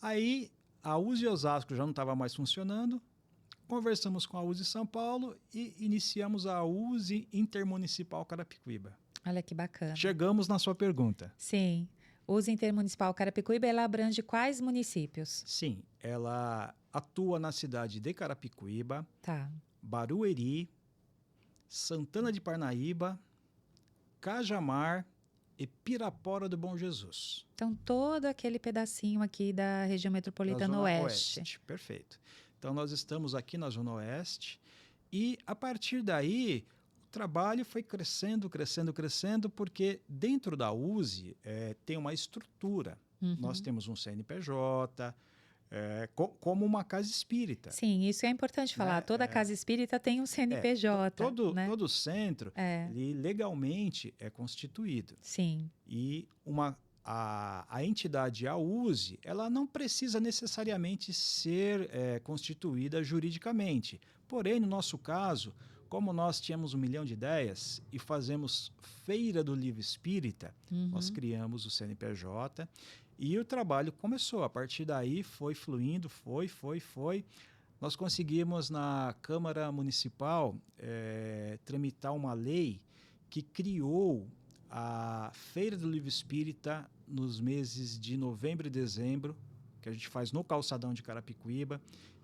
Aí a USE Osasco já não estava mais funcionando. Conversamos com a USE São Paulo e iniciamos a USE Intermunicipal Carapicuíba. Olha que bacana. Chegamos na sua pergunta. Sim. USE Intermunicipal Carapicuíba, ela abrange quais municípios? Sim, ela atua na cidade de Carapicuíba, Barueri, Santana de Parnaíba, Cajamar e Pirapora do Bom Jesus. Então, todo aquele pedacinho aqui da região metropolitana oeste. Perfeito. Então, nós estamos aqui na Zona Oeste e, a partir daí, o trabalho foi crescendo, porque dentro da USE tem uma estrutura. Nós temos um CNPJ, como uma casa espírita. Sim, isso é importante falar. Toda casa espírita tem um CNPJ. Todo centro, ele legalmente é constituído. Sim. E a entidade, a USE, ela não precisa necessariamente ser constituída juridicamente. Porém, no nosso caso, como nós tínhamos 1 milhão de ideias e fazemos Feira do Livro Espírita, nós criamos o CNPJ e o trabalho começou. A partir daí foi fluindo, foi. Nós conseguimos na Câmara Municipal tramitar uma lei que criou a Feira do Livro Espírita nos meses de novembro e dezembro, que a gente faz no Calçadão de Carapicuíba,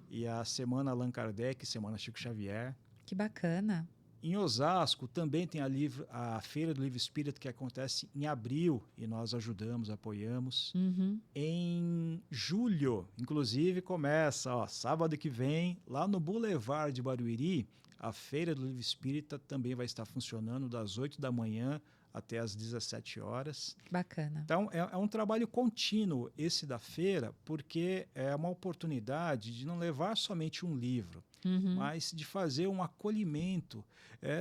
e a Semana Allan Kardec, Semana Chico Xavier. Que bacana. Em Osasco também tem a Feira do Livro Espírita, que acontece em abril, e nós ajudamos, apoiamos. Em julho, inclusive, começa, sábado que vem, lá no Boulevard de Barueri, a Feira do Livro Espírita também vai estar funcionando das 8 da manhã até às 17 horas. Bacana. Então, é um trabalho contínuo esse da feira, porque é uma oportunidade de não levar somente um livro, mas de fazer um acolhimento.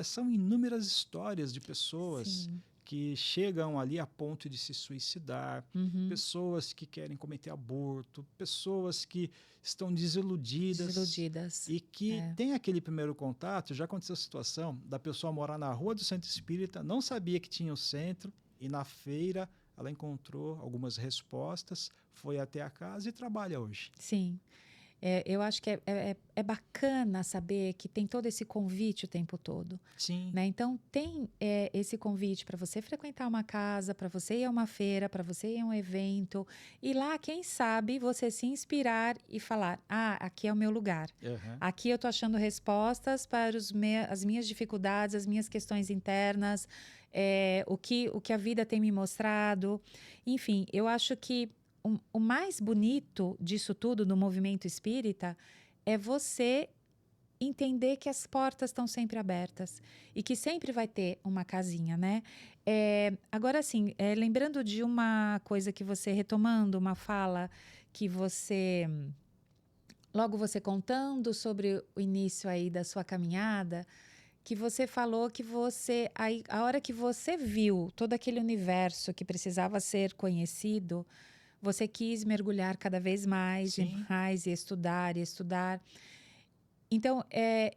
São inúmeras histórias de pessoas que chegam ali a ponto de se suicidar, pessoas que querem cometer aborto, pessoas que estão desiludidas e que tem aquele primeiro contato. Já aconteceu a situação da pessoa morar na rua do Centro Espírita, não sabia que tinha o centro, e na feira ela encontrou algumas respostas, foi até a casa e trabalha hoje. Sim. Eu acho que é bacana saber que tem todo esse convite o tempo todo. Sim. Né? Então, tem esse convite para você frequentar uma casa, para você ir a uma feira, para você ir a um evento. E lá, quem sabe, você se inspirar e falar, aqui é o meu lugar. Aqui eu estou achando respostas para as minhas dificuldades, as minhas questões internas, o que a vida tem me mostrado. Enfim, eu acho que o mais bonito disso tudo, do movimento espírita, é você entender que as portas estão sempre abertas e que sempre vai ter uma casinha, né? Agora, assim, lembrando de uma coisa que você, retomando uma fala que você... Logo você contando sobre o início aí da sua caminhada, que você falou que você... a hora que você viu todo aquele universo que precisava ser conhecido... Você quis mergulhar cada vez mais e mais, e estudar. Então,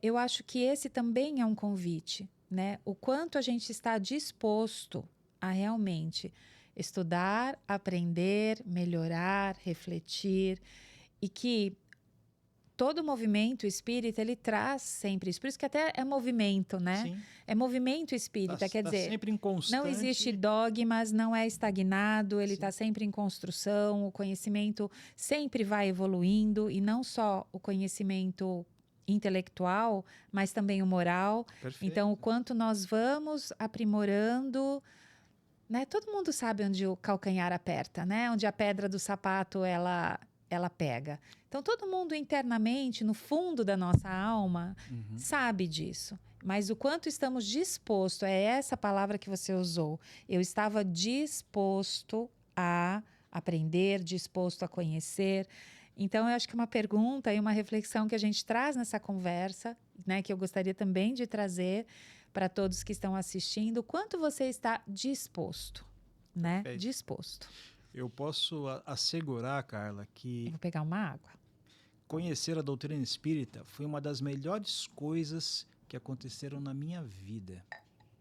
eu acho que esse também é um convite, né? O quanto a gente está disposto a realmente estudar, aprender, melhorar, refletir, e que todo movimento espírita, ele traz sempre isso. Por isso que até é movimento, né? Sim. É movimento espírita, quer dizer, sempre em constante. não existe dogmas, não é estagnado, ele está sempre em construção, o conhecimento sempre vai evoluindo, e não só o conhecimento intelectual, mas também o moral. Perfeito. Então, o quanto nós vamos aprimorando, né? Todo mundo sabe onde o calcanhar aperta, né? Onde a pedra do sapato ela pega. Então, todo mundo internamente, no fundo da nossa alma, sabe disso. Mas o quanto estamos dispostos, é essa palavra que você usou. Eu estava disposto a aprender, disposto a conhecer. Então, eu acho que uma pergunta e uma reflexão que a gente traz nessa conversa, né, que eu gostaria também de trazer para todos que estão assistindo, o quanto você está disposto, né? Perfeito. Disposto. Eu posso assegurar, Carla, que Eu vou pegar uma água. conhecer a doutrina espírita foi uma das melhores coisas que aconteceram na minha vida.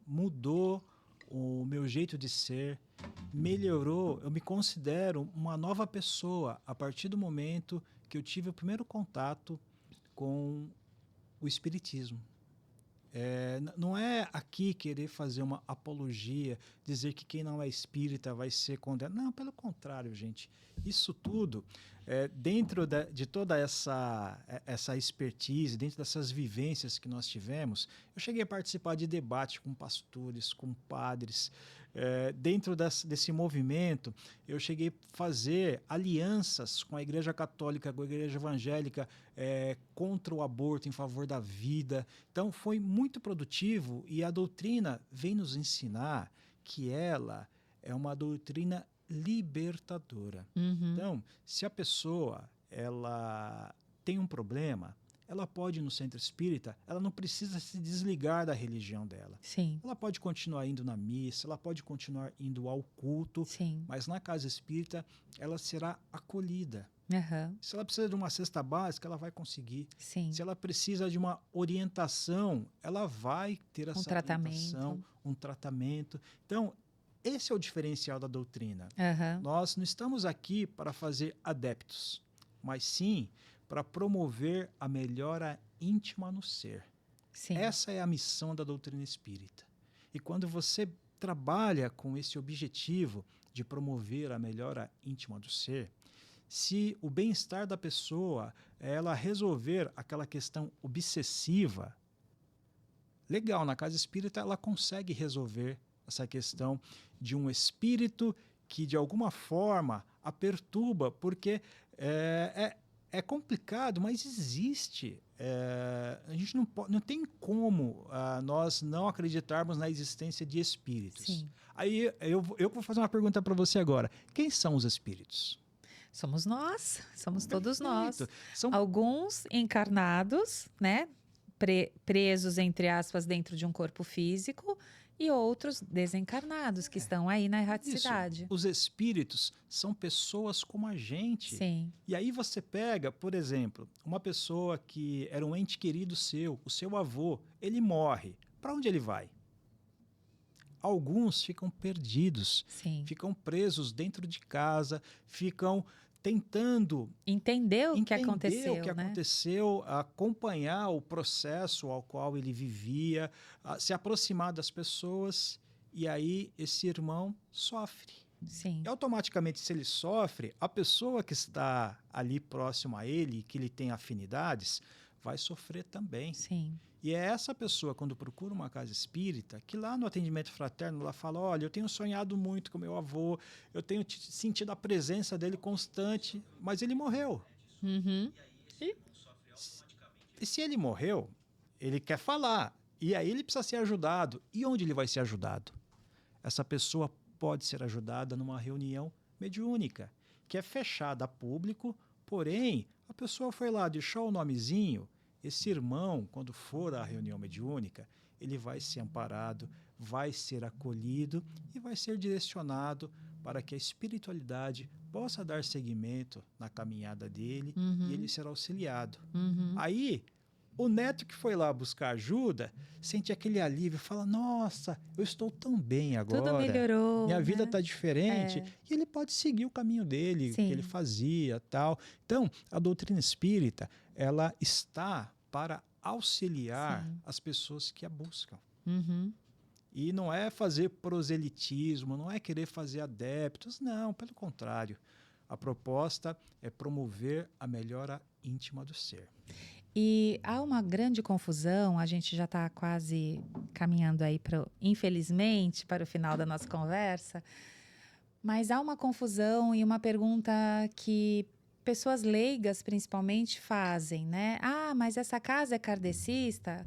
Mudou o meu jeito de ser, melhorou. Eu me considero uma nova pessoa a partir do momento que eu tive o primeiro contato com o espiritismo. Não é aqui querer fazer uma apologia, dizer que quem não é espírita vai ser condenado. Não, pelo contrário, gente. Isso tudo, dentro de toda essa expertise, dentro dessas vivências que nós tivemos, eu cheguei a participar de debate com pastores, com padres. Dentro desse movimento, eu cheguei a fazer alianças com a Igreja Católica, com a Igreja Evangélica, contra o aborto, em favor da vida. Então, foi muito produtivo, e a doutrina vem nos ensinar que ela é uma doutrina libertadora. Então, se a pessoa ela tem um problema, ela pode ir no centro espírita, ela não precisa se desligar da religião dela. Sim. Ela pode continuar indo na missa, ela pode continuar indo ao culto, Sim. mas na casa espírita ela será acolhida. Uhum. Se ela precisa de uma cesta básica, ela vai conseguir. Sim. Se ela precisa de uma orientação, ela vai ter essa orientação, um tratamento. Então, esse é o diferencial da doutrina. Uhum. Nós não estamos aqui para fazer adeptos, mas sim para promover a melhora íntima no ser. Sim. Essa é a missão da doutrina espírita. E quando você trabalha com esse objetivo de promover a melhora íntima do ser, se o bem-estar da pessoa ela resolver aquela questão obsessiva, legal, na casa espírita ela consegue resolver essa questão de um espírito que de alguma forma a perturba, porque é complicado, mas existe. A gente não tem como nós não acreditarmos na existência de espíritos. Sim. Aí eu vou fazer uma pergunta para você agora. Quem são os espíritos? Somos nós, somos todos nós. São alguns encarnados, né? Presos, entre aspas, dentro de um corpo físico, e outros desencarnados que estão aí na erraticidade. Isso. Os espíritos são pessoas como a gente. Sim. E aí você pega, por exemplo, uma pessoa que era um ente querido seu, o seu avô, ele morre. Para onde ele vai? Alguns ficam perdidos, Sim. ficam presos dentro de casa, ficam tentando entender o que aconteceu, acompanhar o processo ao qual ele vivia, se aproximar das pessoas, e aí esse irmão sofre. Sim. E automaticamente, se ele sofre, a pessoa que está ali próximo a ele, que ele tem afinidades, vai sofrer também. Sim. E é essa pessoa, quando procura uma casa espírita, que lá no atendimento fraterno, ela fala, olha, eu tenho sonhado muito com meu avô, eu tenho sentido a presença dele constante, mas ele morreu. Uhum. E se ele morreu, ele quer falar, e aí ele precisa ser ajudado. E onde ele vai ser ajudado? Essa pessoa pode ser ajudada numa reunião mediúnica, que é fechada a público, porém, a pessoa foi lá, deixou o nomezinho. Esse irmão, quando for à reunião mediúnica, ele vai ser amparado, vai ser acolhido e vai ser direcionado para que a espiritualidade possa dar seguimento na caminhada dele, e ele será auxiliado. Aí, O neto que foi lá buscar ajuda sente aquele alívio, fala: nossa, eu estou tão bem agora. Tudo melhorou. Minha vida né? está diferente. E ele pode seguir o caminho dele, Sim. que ele fazia, tal. Então, a doutrina espírita, ela está para auxiliar Sim. as pessoas que a buscam. Uhum. E não é fazer proselitismo, não é querer fazer adeptos, não, pelo contrário. A proposta é promover a melhora íntima do ser. E há uma grande confusão, a gente já está quase caminhando aí, infelizmente, para o final da nossa conversa, mas há uma confusão e uma pergunta que pessoas leigas, principalmente, fazem, né? Ah, mas essa casa é kardecista?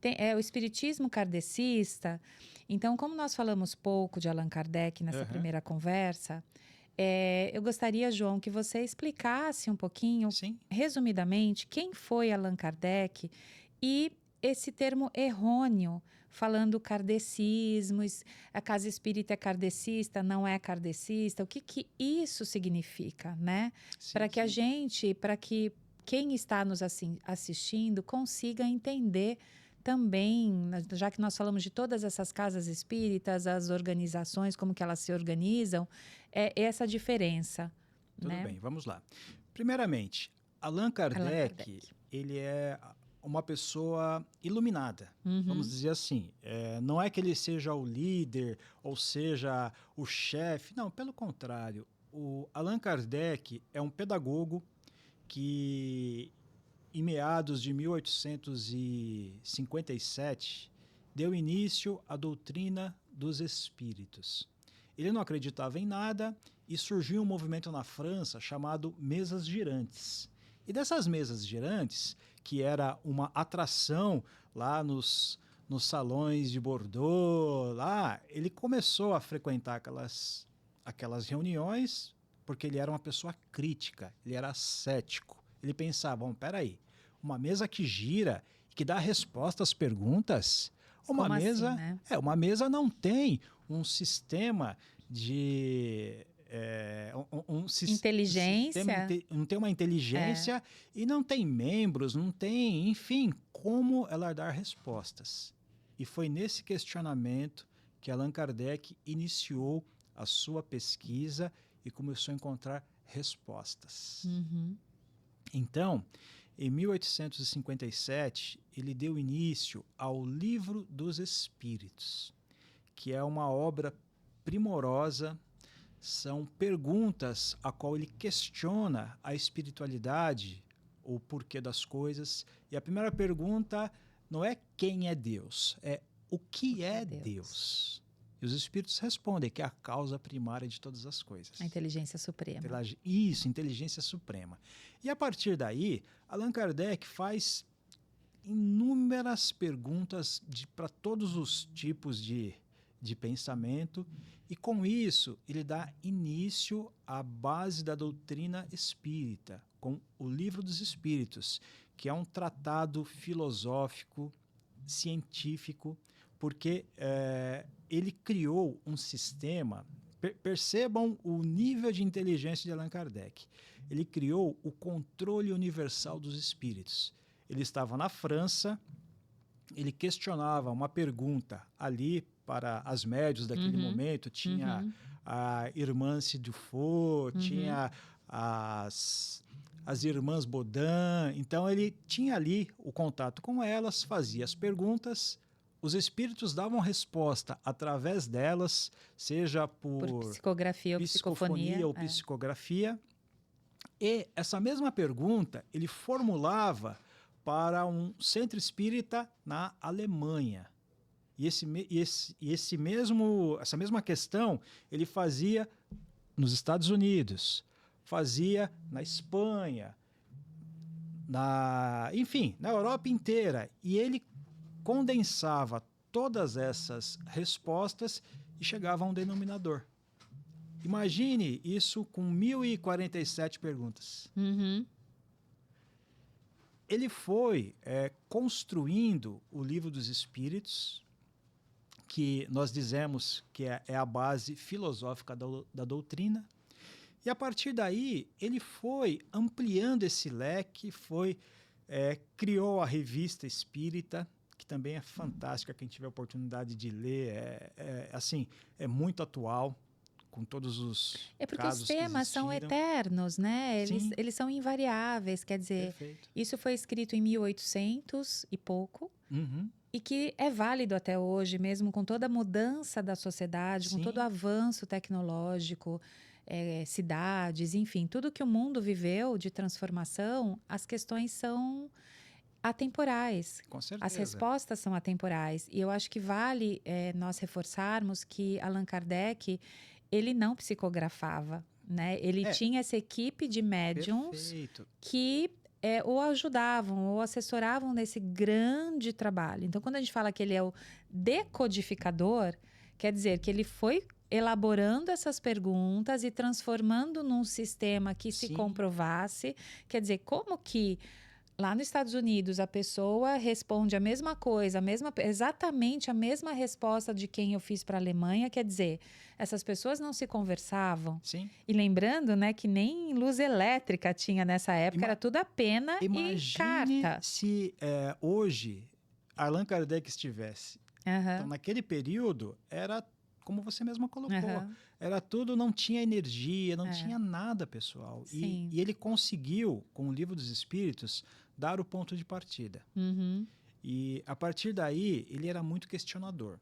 É o espiritismo kardecista? Então, como nós falamos pouco de Allan Kardec nessa primeira conversa, eu gostaria, João, que você explicasse um pouquinho, Sim. resumidamente, quem foi Allan Kardec e esse termo errôneo, falando kardecismo, a casa espírita é kardecista, não é kardecista, o que isso significa, né? Para que a gente, para que quem está nos assistindo consiga entender também, já que nós falamos de todas essas casas espíritas, as organizações, como que elas se organizam, essa diferença. Tudo né? bem, vamos lá. Primeiramente, Allan Kardec, ele é uma pessoa iluminada, vamos dizer assim. Não é que ele seja o líder ou seja o chefe, não, pelo contrário. O Allan Kardec é um pedagogo que, em meados de 1857, deu início à doutrina dos espíritos. Ele não acreditava em nada e surgiu um movimento na França chamado mesas girantes. E dessas mesas girantes, que era uma atração lá nos salões de Bordeaux, lá, ele começou a frequentar aquelas reuniões porque ele era uma pessoa crítica, ele era cético. Ele pensava, bom, peraí, uma mesa que gira e que dá resposta às perguntas, uma mesa, assim, né? Uma mesa não tem um sistema de inteligência, não tem uma inteligência e não tem membros, não tem, enfim, como ela dar respostas. E foi nesse questionamento que Allan Kardec iniciou a sua pesquisa e começou a encontrar respostas. Então, em 1857, ele deu início ao Livro dos Espíritos, que é uma obra primorosa. São perguntas a qual ele questiona a espiritualidade, o porquê das coisas. E a primeira pergunta não é quem é Deus, é o que é Deus. E os espíritos respondem que é a causa primária de todas as coisas. A inteligência suprema. Isso, inteligência suprema. E a partir daí, Allan Kardec faz inúmeras perguntas para todos os tipos de pensamento, e com isso ele dá início à base da doutrina espírita, com o Livro dos Espíritos, que é um tratado filosófico, científico, porque ele criou um sistema. Percebam o nível de inteligência de Allan Kardec. Ele criou o controle universal dos espíritos. Ele estava na França, ele questionava uma pergunta ali para as médios daquele momento, tinha a irmã Dufour, tinha as irmãs Baudin, então ele tinha ali o contato com elas, fazia as perguntas, os espíritos davam resposta através delas, seja por psicografia ou psicofonia ou psicografia, e essa mesma pergunta ele formulava para um centro espírita na Alemanha. E essa mesma questão ele fazia nos Estados Unidos, fazia na Espanha, enfim, na Europa inteira. E ele condensava todas essas respostas e chegava a um denominador. Imagine isso com 1047 perguntas. Ele foi construindo o Livro dos Espíritos, que nós dizemos que é a base filosófica da doutrina, e a partir daí ele foi ampliando esse leque, foi criou a Revista Espírita, que também é fantástica, quem tiver a oportunidade de ler, assim, é muito atual, com todos os porque casos os temas que são existiram. eternos, né? Sim. Eles são invariáveis, quer dizer, Perfeito. isso foi escrito em 1800 e pouco, Uhum. e que é válido até hoje, mesmo com toda a mudança da sociedade, com Sim. todo o avanço tecnológico, cidades, enfim, tudo que o mundo viveu de transformação, as questões são atemporais. Com certeza. As respostas são atemporais. E eu acho que vale nós reforçarmos que Allan Kardec, ele não psicografava, né? Ele tinha essa equipe de médiums Perfeito. que ou ajudavam ou assessoravam nesse grande trabalho. Então, quando a gente fala que ele é o decodificador, quer dizer que ele foi elaborando essas perguntas e transformando num sistema que se comprovasse. Quer dizer, como que lá nos Estados Unidos a pessoa responde a mesma coisa, exatamente a mesma resposta de quem eu fiz para a Alemanha, quer dizer, essas pessoas não se conversavam. Sim. E lembrando, né, que nem luz elétrica tinha nessa época, era tudo a pena e carta. Imagine se hoje Allan Kardec estivesse. Então, naquele período, era como você mesma colocou. Era tudo, não tinha energia, não tinha nada, pessoal. E ele conseguiu, com o Livro dos Espíritos, dar o ponto de partida. E, a partir daí, ele era muito questionador.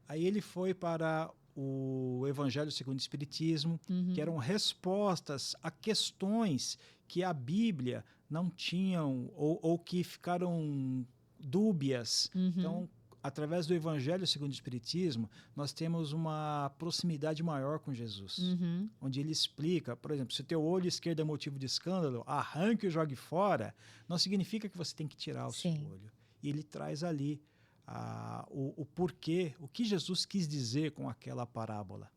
Aí ele foi para o Evangelho segundo o Espiritismo, que eram respostas a questões que a Bíblia não tinham ou que ficaram dúbias. Então, através do Evangelho segundo o Espiritismo, nós temos uma proximidade maior com Jesus. Onde ele explica, por exemplo, se o teu olho esquerdo é motivo de escândalo, arranque e jogue fora, não significa que você tem que tirar o seu olho. E ele traz ali o porquê, o que Jesus quis dizer com aquela parábola.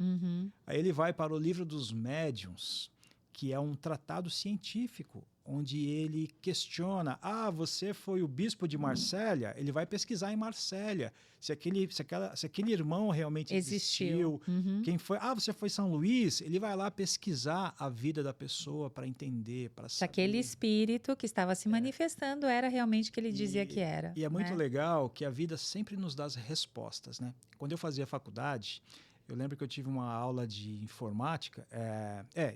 Aí ele vai para o Livro dos Médiuns, que é um tratado científico, onde ele questiona, você foi o bispo de Marsella? Ele vai pesquisar em Marsella, se aquele irmão realmente existiu. Quem foi? Você foi São Luís? Ele vai lá pesquisar a vida da pessoa para entender, para saber. Se aquele espírito que estava se manifestando era realmente o que ele dizia que era. E é muito legal que a vida sempre nos dá as respostas, né? Quando eu fazia faculdade, eu lembro que eu tive uma aula de informática.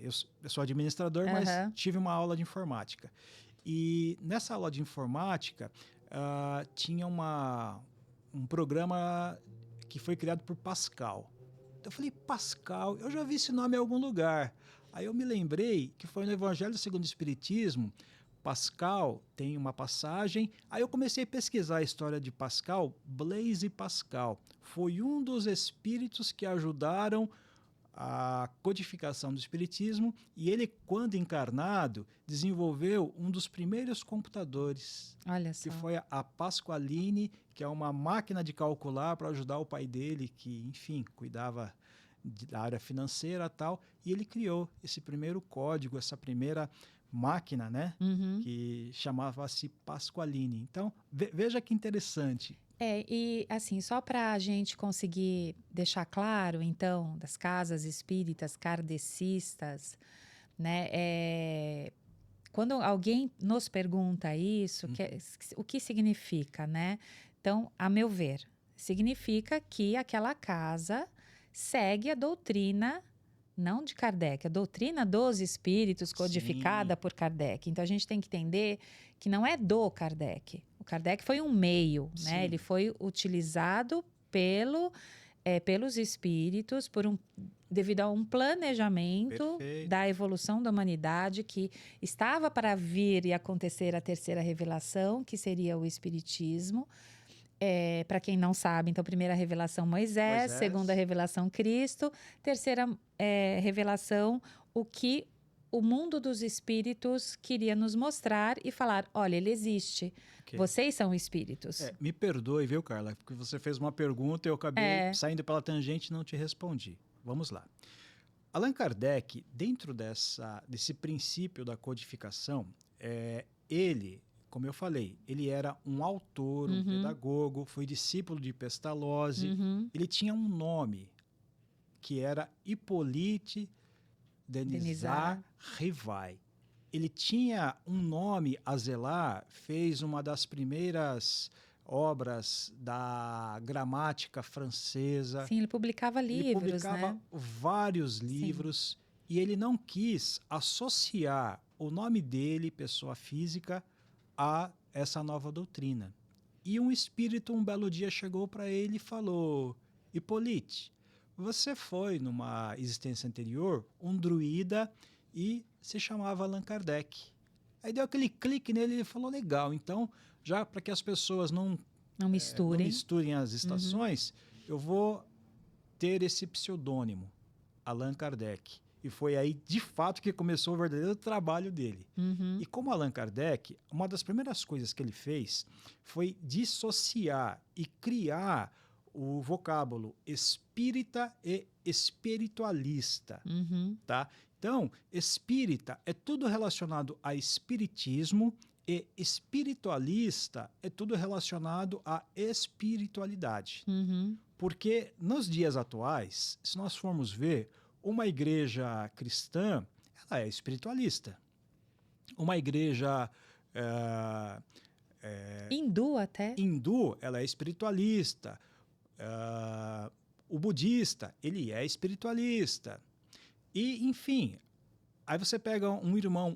Eu sou administrador, mas tive uma aula de informática. E nessa aula de informática, tinha um programa que foi criado por Pascal. Eu falei, Pascal, eu já vi esse nome em algum lugar. Aí eu me lembrei que foi no Evangelho segundo o Espiritismo. Pascal tem uma passagem. Aí eu comecei a pesquisar a história de Pascal. Blaise Pascal foi um dos espíritos que ajudaram a codificação do espiritismo, e ele, quando encarnado, desenvolveu um dos primeiros computadores. Olha só. Que foi a Pasqualine, que é uma máquina de calcular para ajudar o pai dele, que, enfim, cuidava da área financeira e tal, e ele criou esse primeiro código, essa primeira máquina, né? Que chamava-se Pasqualine. Então, veja que interessante. E assim, só para a gente conseguir deixar claro, então, das casas espíritas kardecistas, né? Quando alguém nos pergunta isso, o que significa, né? Então, a meu ver, significa que aquela casa segue a doutrina, não de Kardec, a doutrina dos espíritos codificada por Kardec. Então, a gente tem que entender que não é do Kardec. O Kardec foi um meio, né? Ele foi utilizado pelos espíritos devido a um planejamento da evolução da humanidade que estava para vir e acontecer a terceira revelação, que seria o espiritismo. Para quem não sabe, então, primeira revelação Moisés, segunda revelação Cristo, terceira revelação o que o mundo dos espíritos queria nos mostrar e falar, olha, ele existe, vocês são espíritos. Me perdoe, viu, Carla, porque você fez uma pergunta e eu acabei saindo pela tangente e não te respondi. Vamos lá. Allan Kardec, dentro desse princípio da codificação, ele, como eu falei, ele era um autor, um pedagogo, foi discípulo de Pestalozzi. Ele tinha um nome, que era Hippolyte Denisard Rivai. ele tinha um nome a zelar, fez uma das primeiras obras da gramática francesa. Sim, ele publicava livros, Ele publicava né? vários livros e ele não quis associar o nome dele, pessoa física, a essa nova doutrina. E um espírito um belo dia chegou para ele e falou: Hippolyte, você foi numa existência anterior um druida e se chamava Allan Kardec. Aí deu aquele clique nele e ele falou: legal, então já para que as pessoas não misturem as estações, eu vou ter esse pseudônimo, Allan Kardec. E foi aí, de fato, que começou o verdadeiro trabalho dele. E como Allan Kardec, uma das primeiras coisas que ele fez foi dissociar e criar o vocábulo espírita e espiritualista. Tá? Então, espírita é tudo relacionado a espiritismo e espiritualista é tudo relacionado à espiritualidade. Porque nos dias atuais, se nós formos ver, uma igreja cristã, ela é espiritualista. Uma igreja hindu até. Hindu, ela é espiritualista. O budista, ele é espiritualista. E, enfim, aí você pega um irmão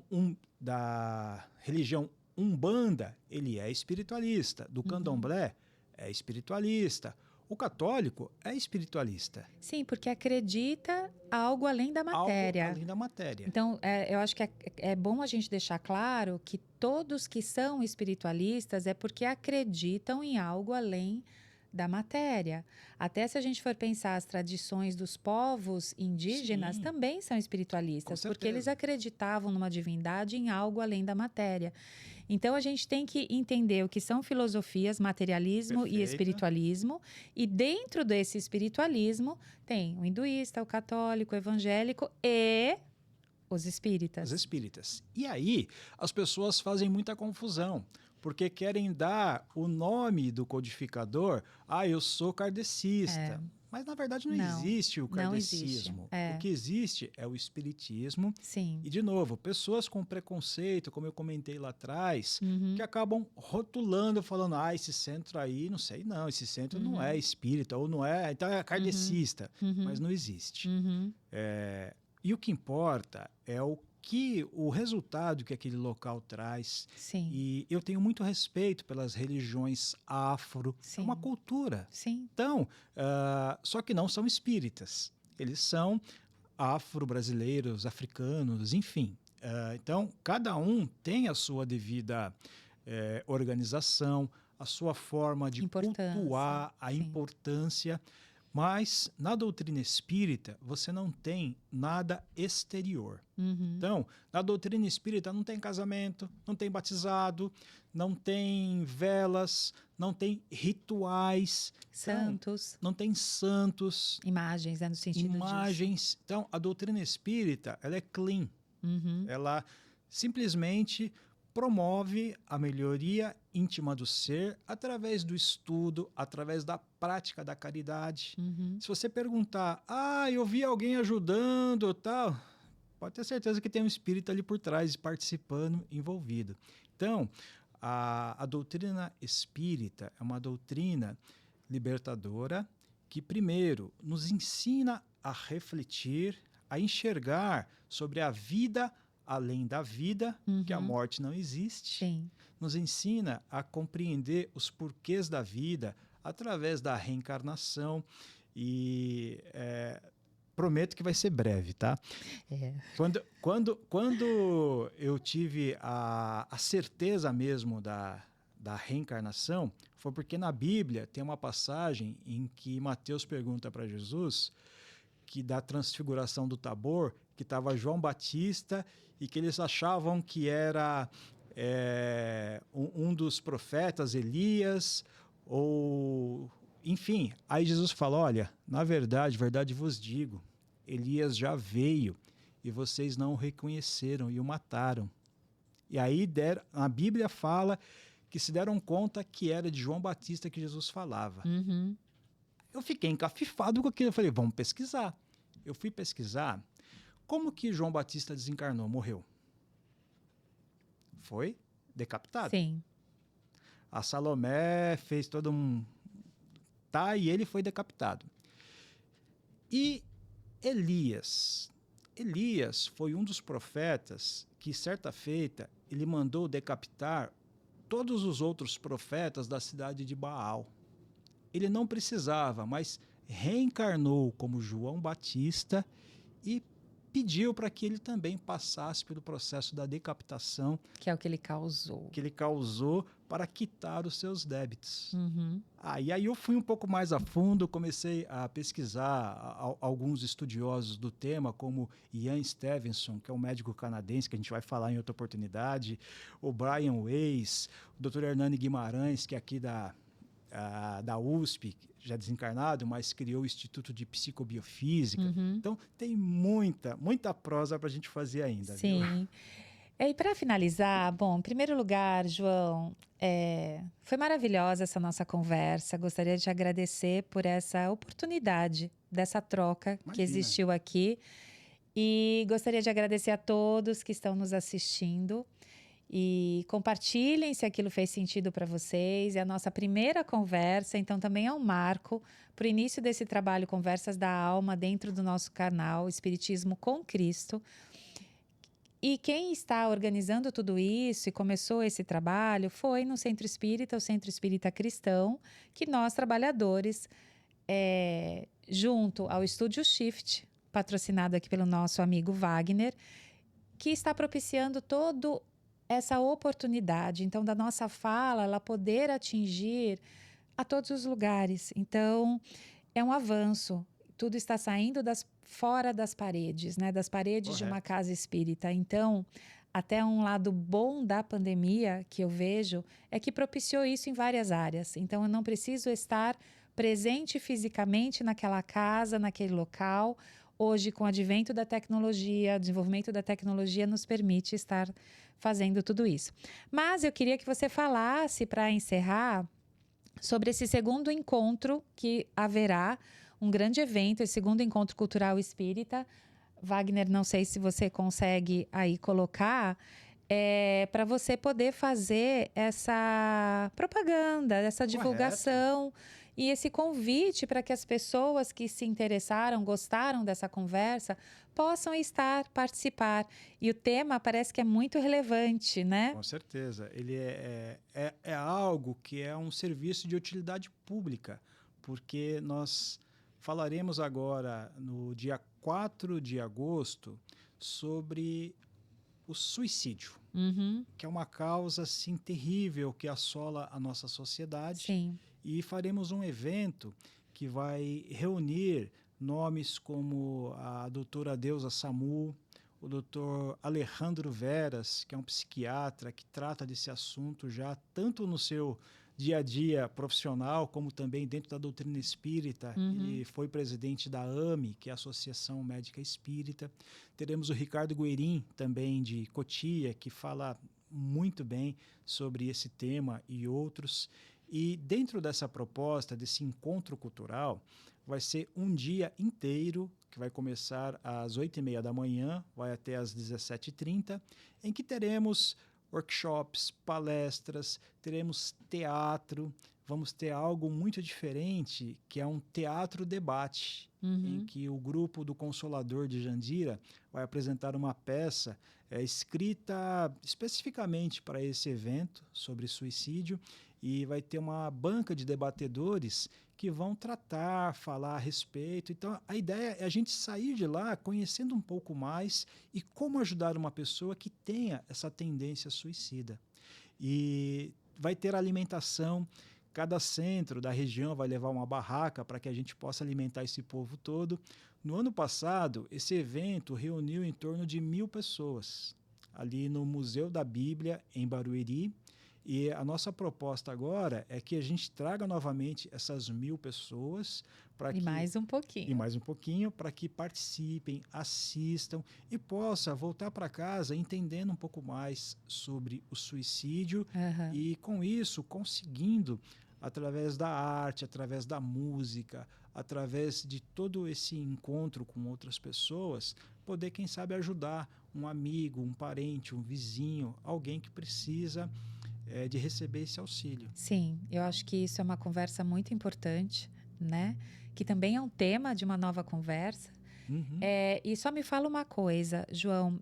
da religião Umbanda, ele é espiritualista. Do Candomblé, é espiritualista. O católico é espiritualista. Sim, porque acredita algo além da matéria. Algo além da matéria. Então, eu acho que é bom a gente deixar claro que todos que são espiritualistas é porque acreditam em algo além da matéria. Até se a gente for pensar as tradições dos povos indígenas, Sim, também são espiritualistas, porque eles certeza. acreditavam numa divindade, em algo além da matéria. Então a gente tem que entender o que são filosofias, materialismo e Perfeito. espiritualismo, e dentro desse espiritualismo tem o hinduísta, o católico, o evangélico e os espíritas. Os espíritas. E aí, as pessoas fazem muita confusão, porque querem dar o nome do codificador, eu sou kardecista. Mas, na verdade, não existe o kardecismo. O que existe é o espiritismo. Sim. E, de novo, pessoas com preconceito, como eu comentei lá atrás, que acabam rotulando, falando, esse centro aí, não sei não, esse centro não é espírita, ou não é, então é kardecista. Mas não existe. E o que importa é o resultado que aquele local traz. Sim. E eu tenho muito respeito pelas religiões afro. Sim. É uma cultura. Sim. Então, só que não são espíritas. Eles são afro-brasileiros, africanos, enfim. Então, cada um tem a sua devida organização, a sua forma de cultuar a importância. Mas, na doutrina espírita, você não tem nada exterior. Então, na doutrina espírita não tem casamento, não tem batizado, não tem velas, não tem rituais. Santos. Não tem santos. Imagens, no sentido disso. Então, a doutrina espírita, ela é clean. Ela simplesmente promove a melhoria íntima do ser através do estudo, através da prática da caridade. Se você perguntar, eu vi alguém ajudando, tal, pode ter certeza que tem um espírito ali por trás, participando, envolvido. Então, a doutrina espírita é uma doutrina libertadora que, primeiro, nos ensina a refletir, a enxergar sobre a vida além da vida, que a morte não existe. Sim. Nos ensina a compreender os porquês da vida através da reencarnação e prometo que vai ser breve, tá? Quando eu tive a certeza mesmo da reencarnação, foi porque na Bíblia tem uma passagem em que Mateus pergunta para Jesus que da transfiguração do Tabor, que estava João Batista e que eles achavam que era um dos profetas, Elias, ou enfim. Aí Jesus fala, olha, na verdade vos digo, Elias já veio e vocês não o reconheceram e o mataram. E aí a Bíblia fala que se deram conta que era de João Batista que Jesus falava. Eu fiquei encafifado com aquilo. Eu falei, vamos pesquisar. Eu fui pesquisar como que João Batista desencarnou, morreu. foi decapitado. Sim. A Salomé fez todo um... Tá, e ele foi decapitado. E Elias foi um dos profetas que, certa feita, ele mandou decapitar todos os outros profetas da cidade de Baal. Ele não precisava, mas reencarnou como João Batista e pediu para que ele também passasse pelo processo da decapitação Que é o que ele causou. que ele causou para quitar os seus débitos. Uhum. E aí eu fui um pouco mais a fundo, comecei a pesquisar alguns estudiosos do tema, como Ian Stevenson, que é um médico canadense, que a gente vai falar em outra oportunidade, o Brian Weiss, o Dr. Hernani Guimarães, que é aqui da USP, já desencarnado, mas criou o Instituto de Psicobiofísica. Uhum. Então, tem muita prosa para a gente fazer ainda. Sim. Viu? E para finalizar, bom, em primeiro lugar, João, foi maravilhosa essa nossa conversa. Gostaria de te agradecer por essa oportunidade dessa troca que Imagina. existiu aqui. E gostaria de agradecer a todos que estão nos assistindo. E compartilhem se aquilo fez sentido para vocês. É a nossa primeira conversa, então também é um marco para o início desse trabalho Conversas da Alma dentro do nosso canal Espiritismo com Cristo. E quem está organizando tudo isso e começou esse trabalho foi no Centro Espírita, o Centro Espírita Cristão, que nós, trabalhadores, junto ao Estúdio Shift, patrocinado aqui pelo nosso amigo Wagner, que está propiciando toda essa oportunidade, então, da nossa fala, ela poder atingir a todos os lugares. Então, é um avanço. Tudo está saindo fora das paredes, né? Das paredes de uma casa espírita. Então, até um lado bom da pandemia que eu vejo é que propiciou isso em várias áreas. Então, eu não preciso estar presente fisicamente naquela casa, naquele local. Hoje, com o advento da tecnologia, o desenvolvimento da tecnologia nos permite estar fazendo tudo isso. Mas eu queria que você falasse, para encerrar, sobre esse segundo encontro que haverá, um grande evento, esse segundo encontro cultural espírita. Wagner, não sei se você consegue aí colocar, para você poder fazer essa propaganda, essa divulgação e esse convite para que as pessoas que se interessaram, gostaram dessa conversa, possam participar. E o tema parece que é muito relevante, né? Com certeza. Ele é algo que é um serviço de utilidade pública, porque nós falaremos agora, no dia 4 de agosto, sobre o suicídio, que é uma causa assim, terrível que assola a nossa sociedade. Sim. E faremos um evento que vai reunir nomes como a doutora Deusa Samu, o doutor Alejandro Veras, que é um psiquiatra que trata desse assunto já tanto no seu dia a dia profissional, como também dentro da doutrina espírita. Ele foi presidente da AME, que é a Associação Médica Espírita. Teremos o Ricardo Guerin, também de Cotia, que fala muito bem sobre esse tema e outros. E dentro dessa proposta, desse encontro cultural, vai ser um dia inteiro, que vai começar às 8h30 da manhã, vai até às 17h30, em que teremos workshops, palestras, teremos teatro, vamos ter algo muito diferente, que é um teatro-debate, em que o grupo do Consolador de Jandira vai apresentar uma peça escrita especificamente para esse evento sobre suicídio, e vai ter uma banca de debatedores que vão falar a respeito. Então, a ideia é a gente sair de lá conhecendo um pouco mais e como ajudar uma pessoa que tenha essa tendência suicida. E vai ter alimentação. Cada centro da região vai levar uma barraca para que a gente possa alimentar esse povo todo. No ano passado, esse evento reuniu em torno de 1.000 pessoas, ali no Museu da Bíblia, em Barueri. E a nossa proposta agora é que a gente traga novamente essas 1.000 pessoas para que mais um pouquinho. E mais um pouquinho para que participem, assistam e possa voltar para casa entendendo um pouco mais sobre o suicídio e com isso conseguindo, através da arte, através da música, através de todo esse encontro com outras pessoas, poder, quem sabe, ajudar um amigo, um parente, um vizinho, alguém que precisa de receber esse auxílio. Sim, eu acho que isso é uma conversa muito importante, né? Que também é um tema de uma nova conversa. Uhum. E só me fala uma coisa, João.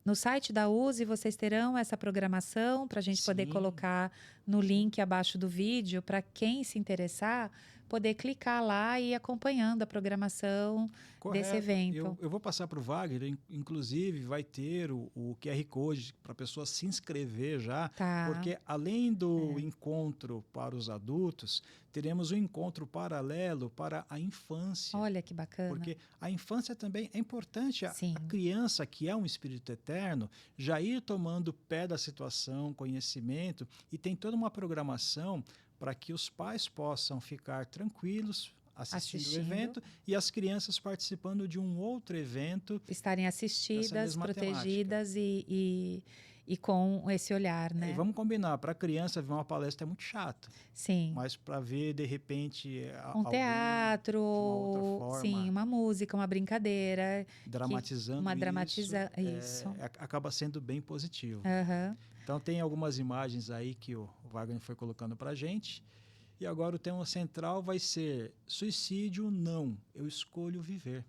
No site da USE, vocês terão essa programação para a gente poder Sim. colocar no link abaixo do vídeo, para quem se interessar, poder clicar lá e ir acompanhando a programação desse evento. Eu vou passar para o Wagner, inclusive vai ter o QR Code para a pessoa se inscrever já, Tá. porque além do encontro para os adultos, teremos um encontro paralelo para a infância. Olha que bacana. Porque a infância também é importante, a Sim. criança, que é um espírito eterno, já ir tomando pé da situação, conhecimento, e tem toda uma programação para que os pais possam ficar tranquilos assistindo o evento e as crianças participando de um outro evento. Estarem assistidas, mesma protegidas e com esse olhar, né? E vamos combinar, para a criança ver uma palestra é muito chato. Sim. Mas para ver, de repente, um teatro, de uma outra forma, sim, uma música, uma brincadeira. Dramatizando isso, acaba sendo bem positivo. Uhum. Então tem algumas imagens aí que o Wagner foi colocando para a gente. E agora o tema central vai ser suicídio não, eu escolho viver.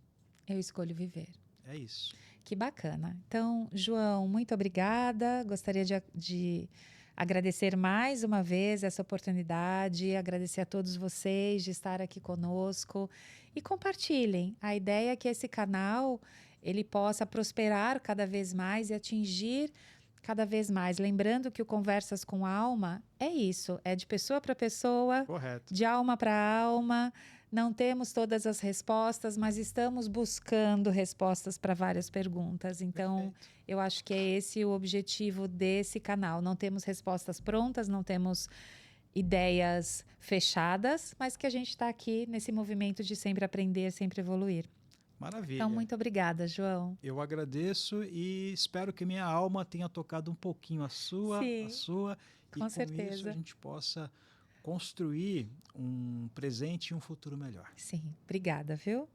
Eu escolho viver. É isso. Que bacana. Então, João, muito obrigada. Gostaria de agradecer mais uma vez essa oportunidade, agradecer a todos vocês de estar aqui conosco e compartilhem. A ideia é que esse canal ele possa prosperar cada vez mais e atingir cada vez mais. Lembrando que o Conversas com Alma é isso, é de pessoa para pessoa, correto, de alma para alma. Não temos todas as respostas, mas estamos buscando respostas para várias perguntas. Então, eu acho que é esse o objetivo desse canal. Não temos respostas prontas, não temos ideias fechadas, mas que a gente está aqui nesse movimento de sempre aprender, sempre evoluir. Maravilha. Então, muito obrigada, João. Eu agradeço e espero que minha alma tenha tocado um pouquinho a sua, Sim, e com certeza. isso a gente possa construir um presente e um futuro melhor. Sim, obrigada, viu?